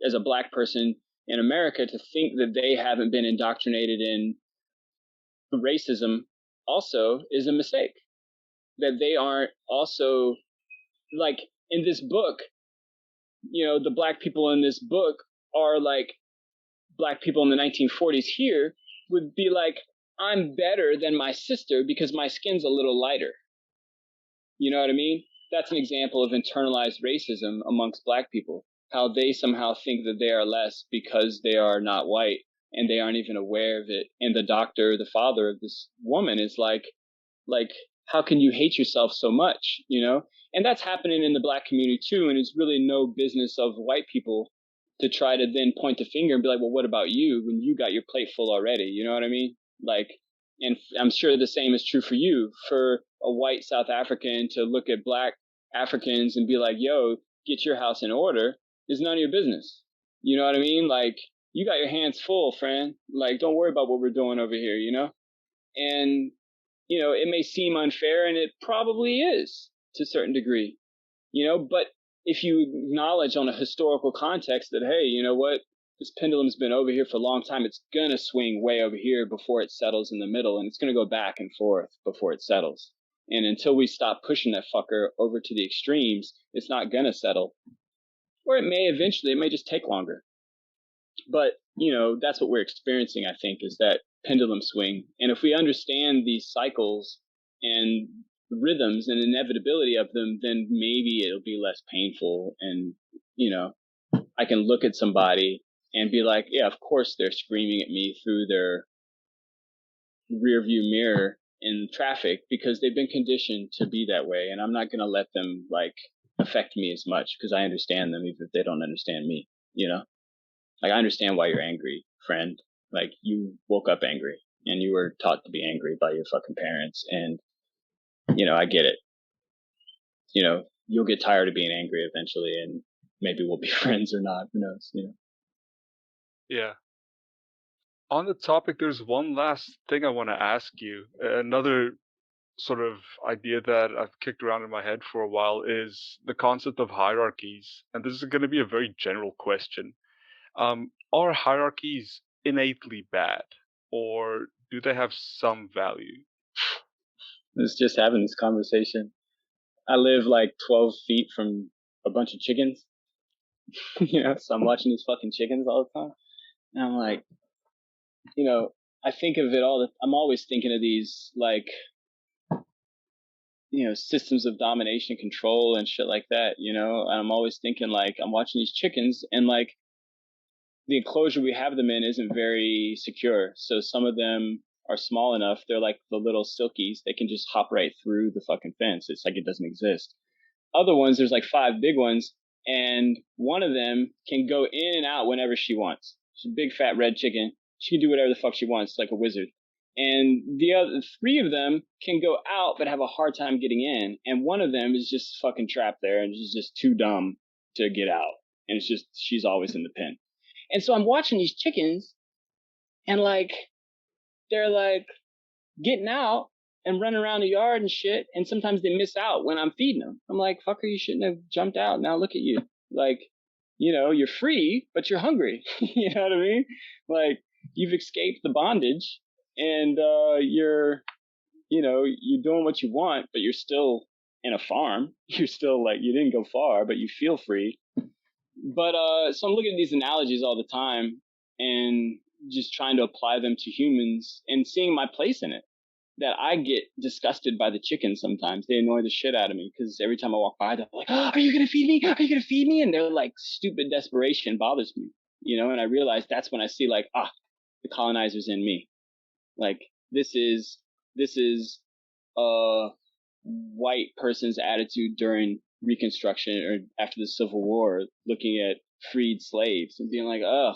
As a black person in America, to think that they haven't been indoctrinated in racism also is a mistake. That they aren't also, like in this book, the black people in this book are like black people in the 1940s here would be like, I'm better than my sister because my skin's a little lighter. You know what I mean? That's an example of internalized racism amongst black people, how they somehow think that they are less because they are not white and they aren't even aware of it. And the doctor, the father of this woman is like, how can you hate yourself so much? And that's happening in the black community too. And it's really no business of white people to try to then point the finger and be like, well, what about you when you got your plate full already? You know what I mean? Like, and I'm sure the same is true for you. For a white South African to look at black Africans and be like, yo, get your house in order is none of your business. You know what I mean? Like, you got your hands full, friend. Like, don't worry about what we're doing over here, you know? And, you know, it may seem unfair, and it probably is to a certain degree, you know, but if you acknowledge on a historical context that, hey, you know what, this pendulum's been over here for a long time, it's going to swing way over here before it settles in the middle, and it's going to go back and forth before it settles. And until we stop pushing that fucker over to the extremes, it's not going to settle. Or it may eventually, it may just take longer. But, you know, that's what we're experiencing, I think, is that pendulum swing. And if we understand these cycles and rhythms and inevitability of them, then maybe it'll be less painful. And, you know, I can look at somebody and be like, yeah, of course they're screaming at me through their rear view mirror in traffic because they've been conditioned to be that way. And I'm not going to let them like affect me as much because I understand them, even if they don't understand me, you know? Like, I understand why you're angry, friend. Like, you woke up angry and you were taught to be angry by your fucking parents. And, you know, I get it. You know, you'll get tired of being angry eventually, and maybe we'll be friends or not. Who knows, you know? Yeah. On the topic, there's one last thing I want to ask you. Another sort of idea that I've kicked around in my head for a while is the concept of hierarchies. And this is going to be a very general question. Are hierarchies innately bad, or do they have some value? I was just having this conversation. I live like 12 feet from a bunch of chickens, you know, so I'm watching these fucking chickens all the time. And I'm like, you know, I think of it all. I'm always thinking of these like, you know, systems of domination, control, and shit like that. You know, and I'm always thinking like, I'm watching these chickens, and like the enclosure we have them in isn't very secure. So some of them are small enough. They're like the little silkies. They can just hop right through the fucking fence. It's like it doesn't exist. Other ones, there's like 5 big ones, and one of them can go in and out whenever she wants. She's a big fat red chicken. She can do whatever the fuck she wants, like a wizard. And the other 3 of them can go out but have a hard time getting in. And one of them is just fucking trapped there and she's just too dumb to get out. And it's just, she's always in the pen. And so I'm watching these chickens and like, they're like getting out and running around the yard and shit. And sometimes they miss out when I'm feeding them. I'm like, fucker, you shouldn't have jumped out. Now look at you. Like, you know, you're free, but you're hungry. You know what I mean? Like, you've escaped the bondage and you're, you know, you're doing what you want, but you're still in a farm. You're still like, you didn't go far, but you feel free. But so I'm looking at these analogies all the time and just trying to apply them to humans and seeing my place in it. That I get disgusted by the chickens sometimes. They annoy the shit out of me because every time I walk by, they're like, oh, are you going to feed me? Are you going to feed me? And they're like, stupid desperation bothers me, you know? And I realize that's when I see like, the colonizer's in me. Like, this is a white person's attitude during Reconstruction or after the Civil War, looking at freed slaves and being like, ugh,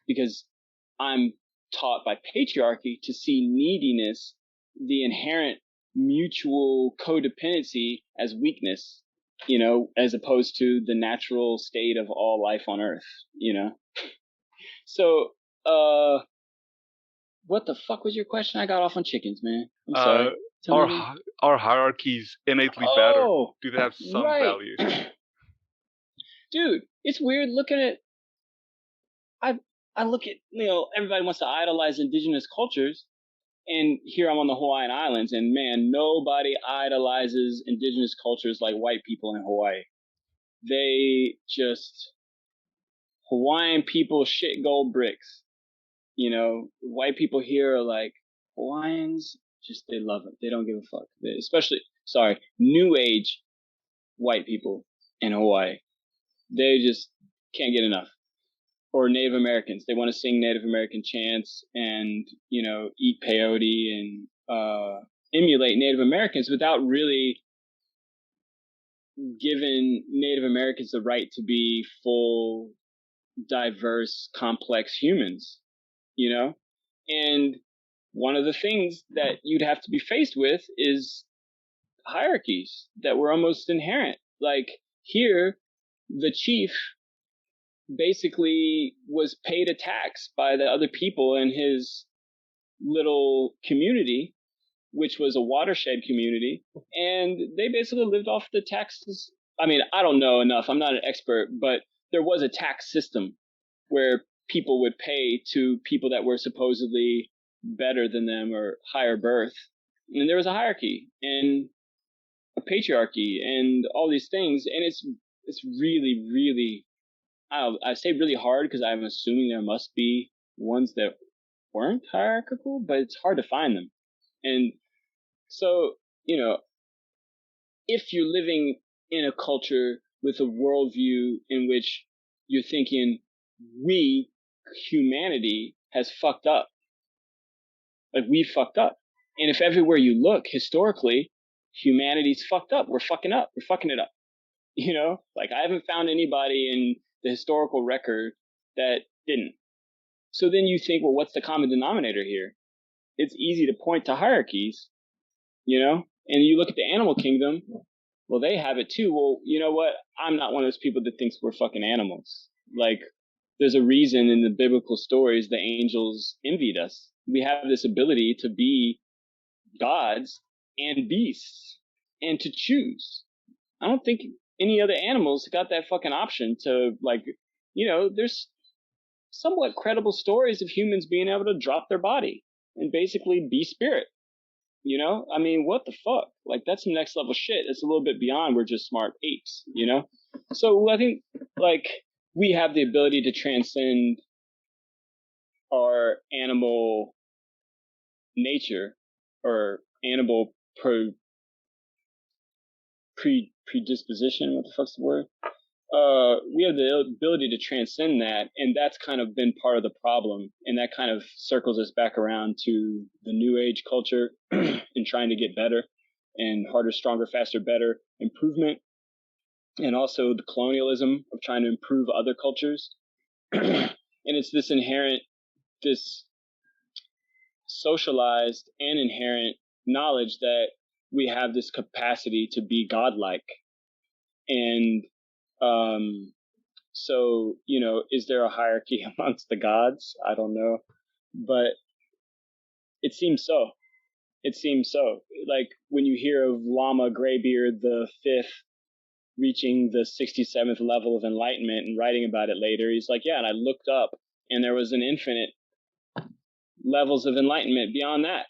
because I'm taught by patriarchy to see neediness, the inherent mutual codependency, as weakness, you know, as opposed to the natural state of all life on earth, you know? So, what the fuck was your question? I got off on chickens, man. I'm sorry. Are hierarchies innately bad, or do they have some value? Dude, it's weird looking at. I look at, you know, everybody wants to idolize indigenous cultures, and here I'm on the Hawaiian Islands, and man, nobody idolizes indigenous cultures like white people in Hawaii. They just, Hawaiian people shit gold bricks. You know, white people here are like, Hawaiians, just, they love it. They don't give a fuck. Especially, new age white people in Hawaii. They just can't get enough. Or Native Americans. They want to sing Native American chants and, you know, eat peyote and emulate Native Americans without really giving Native Americans the right to be full, diverse, complex humans, you know? And one of the things that you'd have to be faced with is hierarchies that were almost inherent. Like here, the chief basically was paid a tax by the other people in his little community, which was a watershed community, and they basically lived off the taxes. I mean, I don't know enough. I'm not an expert, but there was a tax system where people would pay to people that were supposedly better than them or higher birth. And there was a hierarchy and a patriarchy and all these things. And it's really, really, I say really hard because I'm assuming there must be ones that weren't hierarchical, but it's hard to find them. And so, if you're living in a culture with a worldview in which you're thinking, we, humanity, has fucked up. Like, we fucked up. And if everywhere you look, historically, humanity's fucked up. We're fucking up. We're fucking it up. Like, I haven't found anybody in the historical record that didn't. So then you think, well, what's the common denominator here? It's easy to point to hierarchies, and you look at the animal kingdom, well, they have it too. Well, you know what? I'm not one of those people that thinks we're fucking animals. Like, there's a reason in the biblical stories the angels envied us. We have this ability to be gods and beasts and to choose. I don't think any other animals got that fucking option to, like, there's somewhat credible stories of humans being able to drop their body and basically be spirit. I mean, what the fuck? Like, that's some next level shit. It's a little bit beyond we're just smart apes, So I think, like, we have the ability to transcend our animal nature or animal predisposition. What the fuck's the word? We have the ability to transcend that, and that's kind of been part of the problem, and that kind of circles us back around to the new age culture and trying to get better and harder, stronger, faster, better improvement, and also the colonialism of trying to improve other cultures. And it's this inherent, this socialized and inherent knowledge that we have this capacity to be godlike. And so, is there a hierarchy amongst the gods? I don't know, but it seems so. It seems so. Like, when you hear of Lama Greybeard the Fifth reaching the 67th level of enlightenment and writing about it later, he's like, yeah, and I looked up and there was an infinite levels of enlightenment beyond that.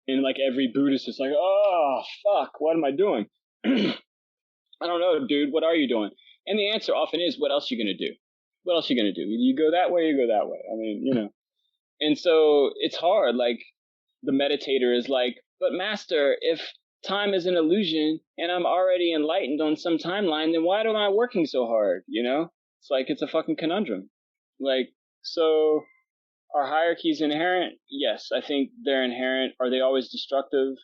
And like every Buddhist is like, oh, fuck, what am I doing? I don't know, dude, what are you doing? And the answer often is, what else are you going to do? What else are you going to do? You go that way, you go that way. I mean, And so it's hard. Like, the meditator is like, but master, if time is an illusion and I'm already enlightened on some timeline, then why am I working so hard? It's like, it's a fucking conundrum. Like, so are hierarchies inherent? Yes, I think they're inherent. Are they always destructive?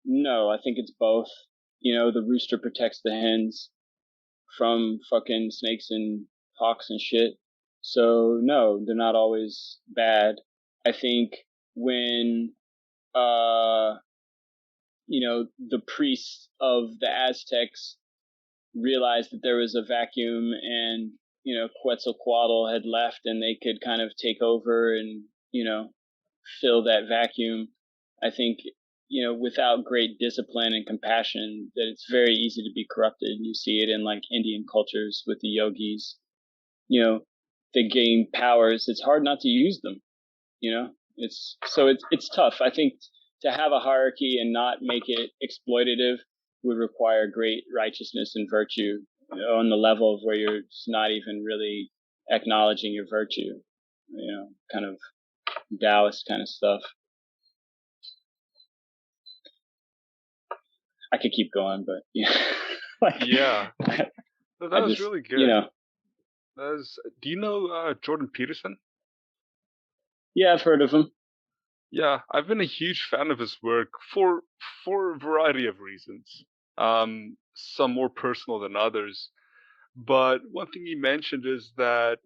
No, I think it's both. The rooster protects the hens from fucking snakes and hawks and shit. So no, they're not always bad. I think when the priests of the Aztecs realized that there was a vacuum and Quetzalcoatl had left and they could kind of take over and fill that vacuum. I think without great discipline and compassion, that it's very easy to be corrupted. You see it in like Indian cultures with the yogis. They gain powers. It's hard not to use them. It's tough. I think to have a hierarchy and not make it exploitative would require great righteousness and virtue on the level of where you're just not even really acknowledging your virtue. Kind of Taoist kind of stuff. I could keep going, but yeah. Yeah. That was really good. Do you know Jordan Peterson? Yeah, I've heard of him. Yeah, I've been a huge fan of his work for a variety of reasons. Some more personal than others. But one thing he mentioned is that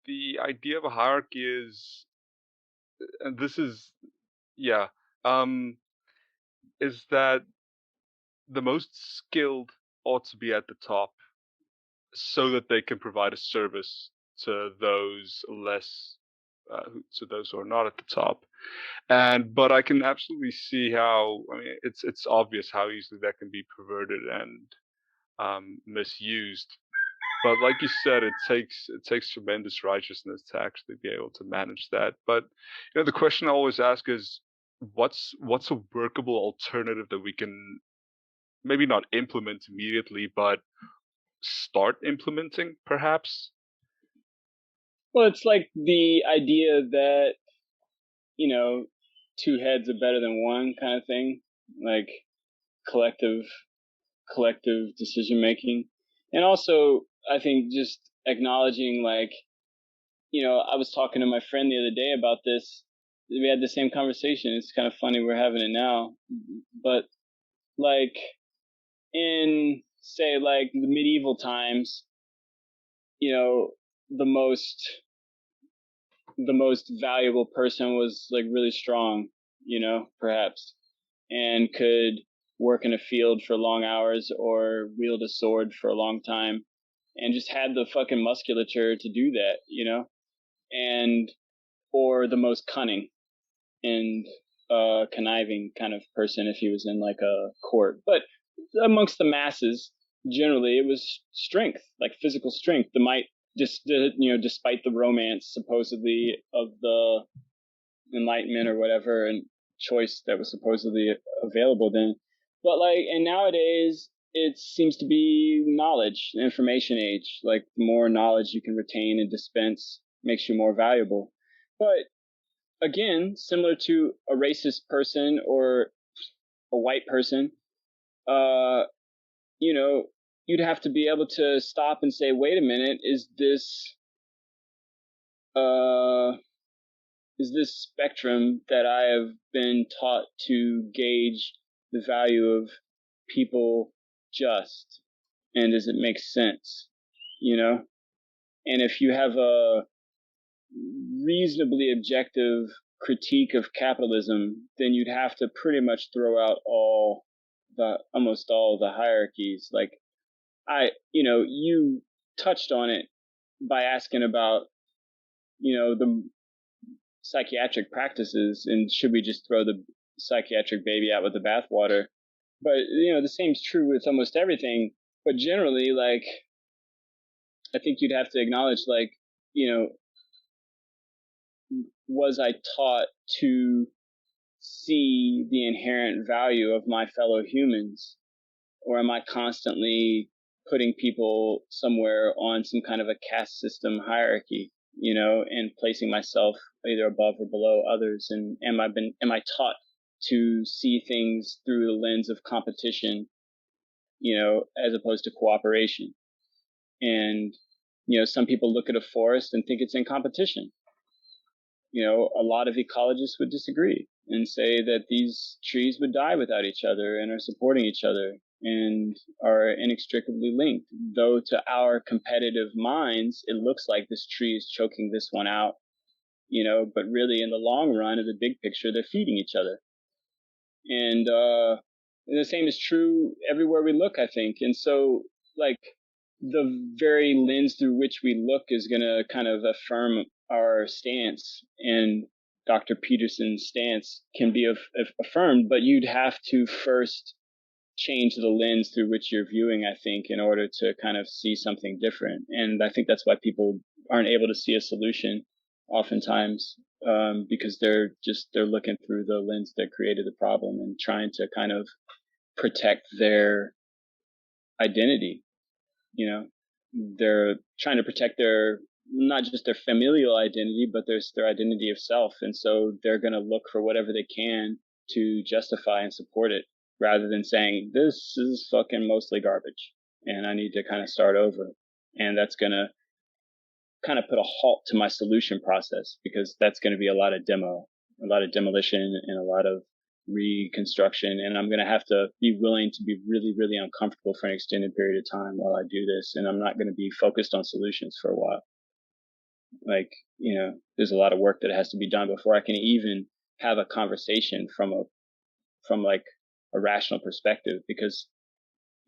the idea of a hierarchy is, and this is, yeah, is that the most skilled ought to be at the top so that they can provide a service to those less to those who are not at the top. And but I can absolutely see how, I mean, it's obvious how easily that can be perverted and misused. But like you said, it takes tremendous righteousness to actually be able to manage that. But the question I always ask is, what's a workable alternative that we can maybe not implement immediately, but start implementing, perhaps? Well, it's like the idea that, you know, two heads are better than one kind of thing, like collective decision making. And also, I think just acknowledging, like, I was talking to my friend the other day about this. We had the same conversation. It's kind of funny we're having it now. But like in, say, like the medieval times, you know, the most valuable person was like really strong, perhaps, and could work in a field for long hours or wield a sword for a long time and just had the fucking musculature to do that, and or the most cunning and conniving kind of person if he was in like a court. But amongst the masses, generally, it was strength, like physical strength, the might. Just despite the romance supposedly of the Enlightenment or whatever and choice that was supposedly available then. But like, and nowadays it seems to be knowledge, the information age. Like, the more knowledge you can retain and dispense makes you more valuable. But again, similar to a racist person or a white person, uh, you'd have to be able to stop and say, wait a minute, uh, is this spectrum that I have been taught to gauge the value of people just? And does it make sense? And if you have a reasonably objective critique of capitalism, then you'd have to pretty much throw out almost all the hierarchies. Like, you touched on it by asking about, the psychiatric practices and should we just throw the psychiatric baby out with the bathwater. But the same is true with almost everything. But generally, like, I think you'd have to acknowledge, like, was I taught to see the inherent value of my fellow humans, or am I constantly putting people somewhere on some kind of a caste system hierarchy, and placing myself either above or below others? And am I taught to see things through the lens of competition, as opposed to cooperation? And some people look at a forest and think it's in competition. A lot of ecologists would disagree and say that these trees would die without each other and are supporting each other and are inextricably linked. Though to our competitive minds, it looks like this tree is choking this one out, but really in the long run of the big picture, they're feeding each other. And the same is true everywhere we look, I think. And so, like, the very lens through which we look is going to kind of affirm our stance. And Dr. Peterson's stance can be affirmed, but you'd have to first change the lens through which you're viewing, I think, in order to kind of see something different. And I think that's why people aren't able to see a solution oftentimes, because they're looking through the lens that created the problem and trying to kind of protect their identity. They're trying to protect their, not just their familial identity, but their identity of self. And so they're going to look for whatever they can to justify and support it, rather than saying, this is fucking mostly garbage and I need to kind of start over. And that's going to kind of put a halt to my solution process, because that's going to be a lot of demolition and a lot of reconstruction. And I'm going to have to be willing to be really, really uncomfortable for an extended period of time while I do this. And I'm not going to be focused on solutions for a while. Like, there's a lot of work that has to be done before I can even have a conversation from like a rational perspective, because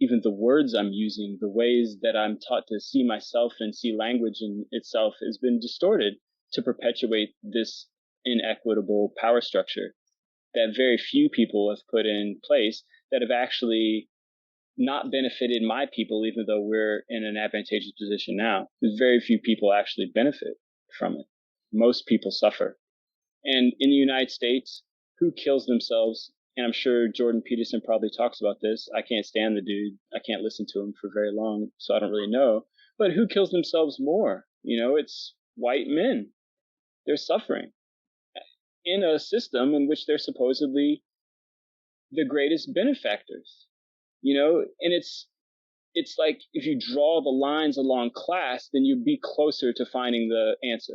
even the words I'm using, the ways that I'm taught to see myself and see language in itself has been distorted to perpetuate this inequitable power structure that very few people have put in place that have actually not benefited my people, even though we're in an advantageous position now. Very few people actually benefit from it. Most people suffer. And in the United States, who kills themselves? And I'm sure Jordan Peterson probably talks about this. I can't stand the dude. I can't listen to him for very long, so I don't really know. But who kills themselves more? It's white men. They're suffering in a system in which they're supposedly the greatest benefactors. And it's like if you draw the lines along class, then you'd be closer to finding the answer,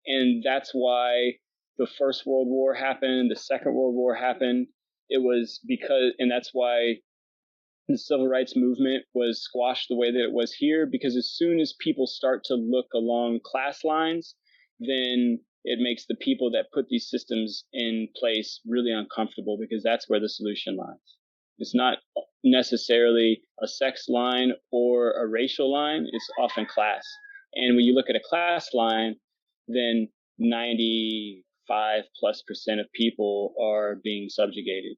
and that's why the First World War happened, the Second World War happened. It was because, and that's why the civil rights movement was squashed the way that it was here, because as soon as people start to look along class lines, then it makes the people that put these systems in place really uncomfortable, because that's where the solution lies. It's not necessarily a sex line or a racial line, it's often class. And when you look at a class line, then 95+% of people are being subjugated.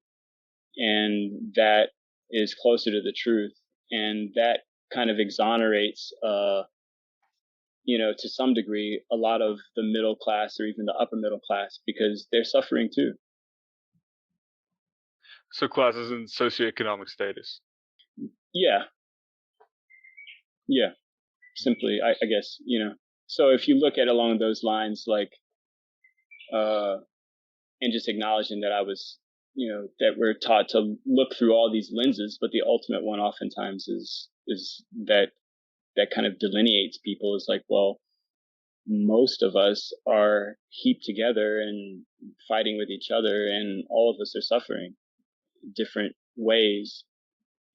And that is closer to the truth. And that kind of exonerates, to some degree, a lot of the middle class or even the upper middle class, because they're suffering too. So classes and socioeconomic status. Yeah. Simply, I guess, So if you look at along those lines, like, and just acknowledging that I was, that we're taught to look through all these lenses, but the ultimate one oftentimes is that kind of delineates people is like, well, most of us are heaped together and fighting with each other, and all of us are suffering different ways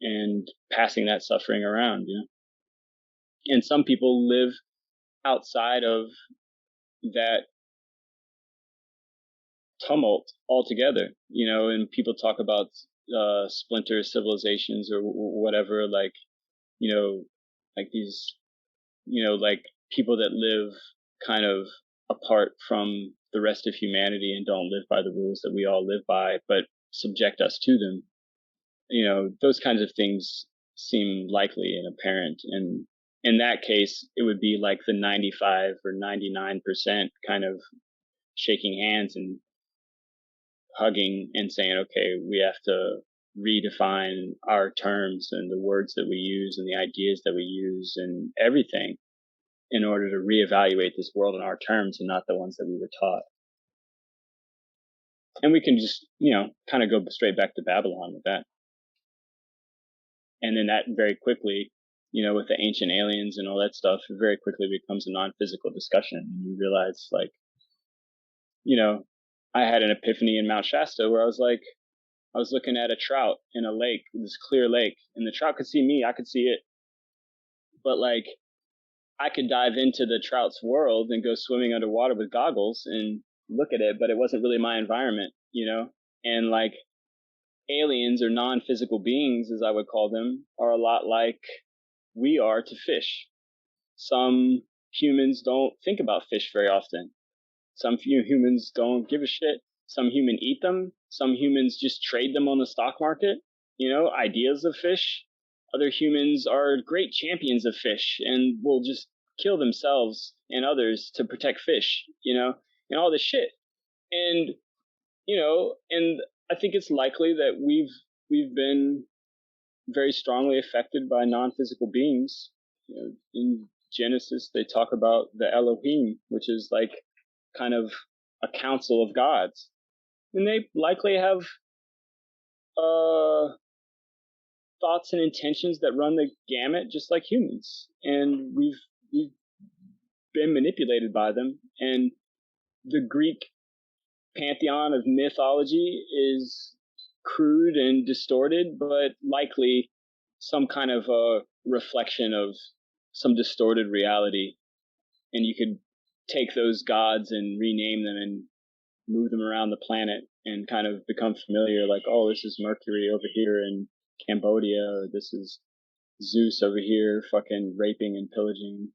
and passing that suffering around, And some people live outside of that tumult altogether, and people talk about splinter civilizations or whatever, like, like these, like people that live kind of apart from the rest of humanity and don't live by the rules that we all live by, but subject us to them. Those kinds of things seem likely and apparent. And in that case, it would be like the 95 or 99% kind of shaking hands and hugging and saying, okay, we have to redefine our terms and the words that we use and the ideas that we use and everything in order to reevaluate this world in our terms and not the ones that we were taught. And we can just, kind of go straight back to Babylon with that. And then that very quickly, with the ancient aliens and all that stuff, it very quickly becomes a non-physical discussion. And you realize, like, I had an epiphany in Mount Shasta where I was like, I was looking at a trout in a lake, this clear lake, and the trout could see me, I could see it. But like, I could dive into the trout's world and go swimming underwater with goggles and look at it, but it wasn't really my environment, And like, aliens or non-physical beings, as I would call them, are a lot like we are to fish. Some humans don't think about fish very often. Some humans don't give a shit. Some humans eat them. Some humans just trade them on the stock market, ideas of fish. Other humans are great champions of fish and will just kill themselves and others to protect fish, and all this shit. And, and I think it's likely that we've been very strongly affected by non-physical beings. In Genesis, they talk about the Elohim, which is like kind of a council of gods, and they likely have thoughts and intentions that run the gamut, just like humans. And we've been manipulated by them. And the Greek pantheon of mythology is crude and distorted, but likely some kind of a reflection of some distorted reality. And you could take those gods and rename them and move them around the planet and kind of become familiar, like, oh, this is Mercury over here, and Cambodia, or this is Zeus over here fucking raping and pillaging,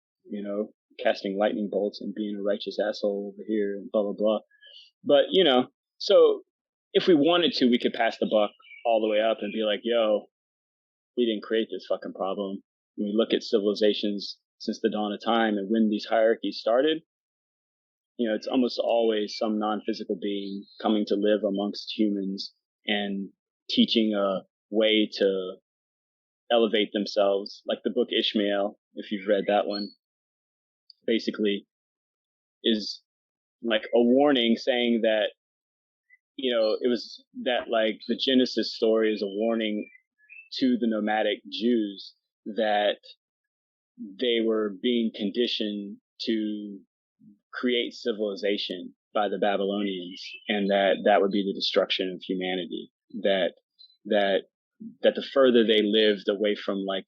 casting lightning bolts and being a righteous asshole over here, and blah blah blah. But so if we wanted to, we could pass the buck all the way up and be like, yo, we didn't create this fucking problem. When we look at civilizations since the dawn of time and when these hierarchies started, it's almost always some non-physical being coming to live amongst humans and teaching a way to elevate themselves. Like the book Ishmael, if you've read that one, basically is like a warning saying that, it was that like the Genesis story is a warning to the nomadic Jews that they were being conditioned to create civilization by the Babylonians, and that would be the destruction of humanity. That the further they lived away from like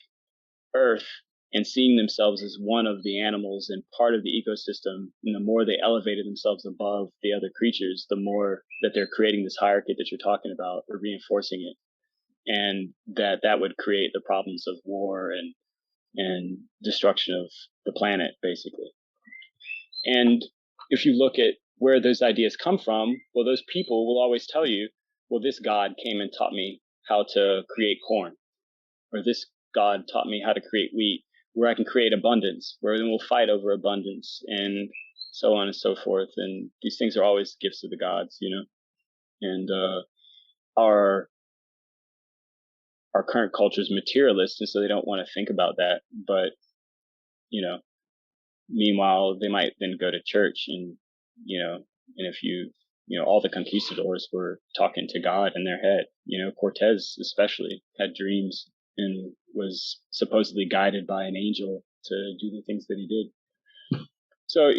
Earth and seeing themselves as one of the animals and part of the ecosystem, and the more they elevated themselves above the other creatures, the more that they're creating this hierarchy that you're talking about, or reinforcing it, and that would create the problems of war and destruction of the planet, basically. And if you look at where those ideas come from, well, those people will always tell you, well, this God came and taught me how to create corn, or this God taught me how to create wheat, where I can create abundance, where then we'll fight over abundance, and so on and so forth. And these things are always gifts of the gods, and our current culture is materialist, and so they don't want to think about that. But meanwhile, they might then go to church, and if all the conquistadors were talking to God in their head. Cortez especially had dreams and was supposedly guided by an angel to do the things that he did. So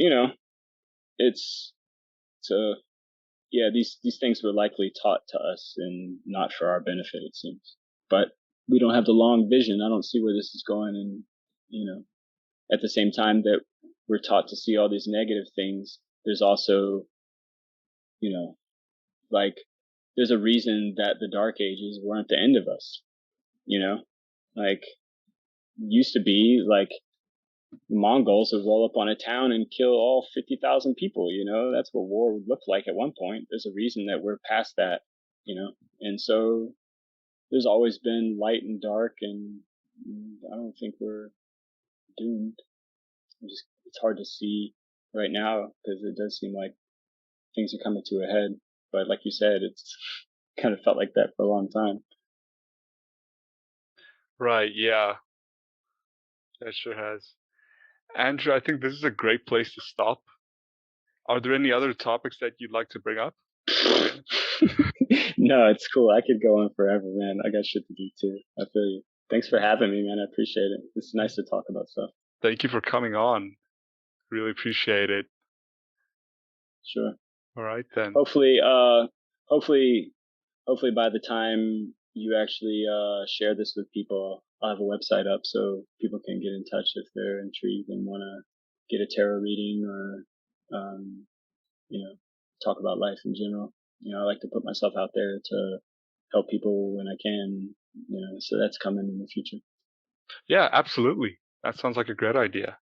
it's these things were likely taught to us and not for our benefit, it seems. But we don't have the long vision. I don't see where this is going, and at the same time that we're taught to see all these negative things, there's also, like, there's a reason that the Dark Ages weren't the end of us. Like, used to be like Mongols would roll up on a town and kill all 50,000 people. That's what war would look like at one point. There's a reason that we're past that. And so there's always been light and dark, and I don't think we're doomed. It's hard to see right now because it does seem like things are coming to a head. But like you said, it's kind of felt like that for a long time. Right, yeah. That sure has. Andrew, I think this is a great place to stop. Are there any other topics that you'd like to bring up? No, it's cool. I could go on forever, man. I got shit to do too. I feel you. Thanks for having me, man. I appreciate it. It's nice to talk about stuff. Thank you for coming on. Really appreciate it. Sure. All right then. Hopefully by the time you actually share this with people, I'll have a website up so people can get in touch if they're intrigued and want to get a tarot reading, or talk about life in general. I like to put myself out there to help people when I can, so that's coming in the future. Yeah, absolutely. That sounds like a great idea.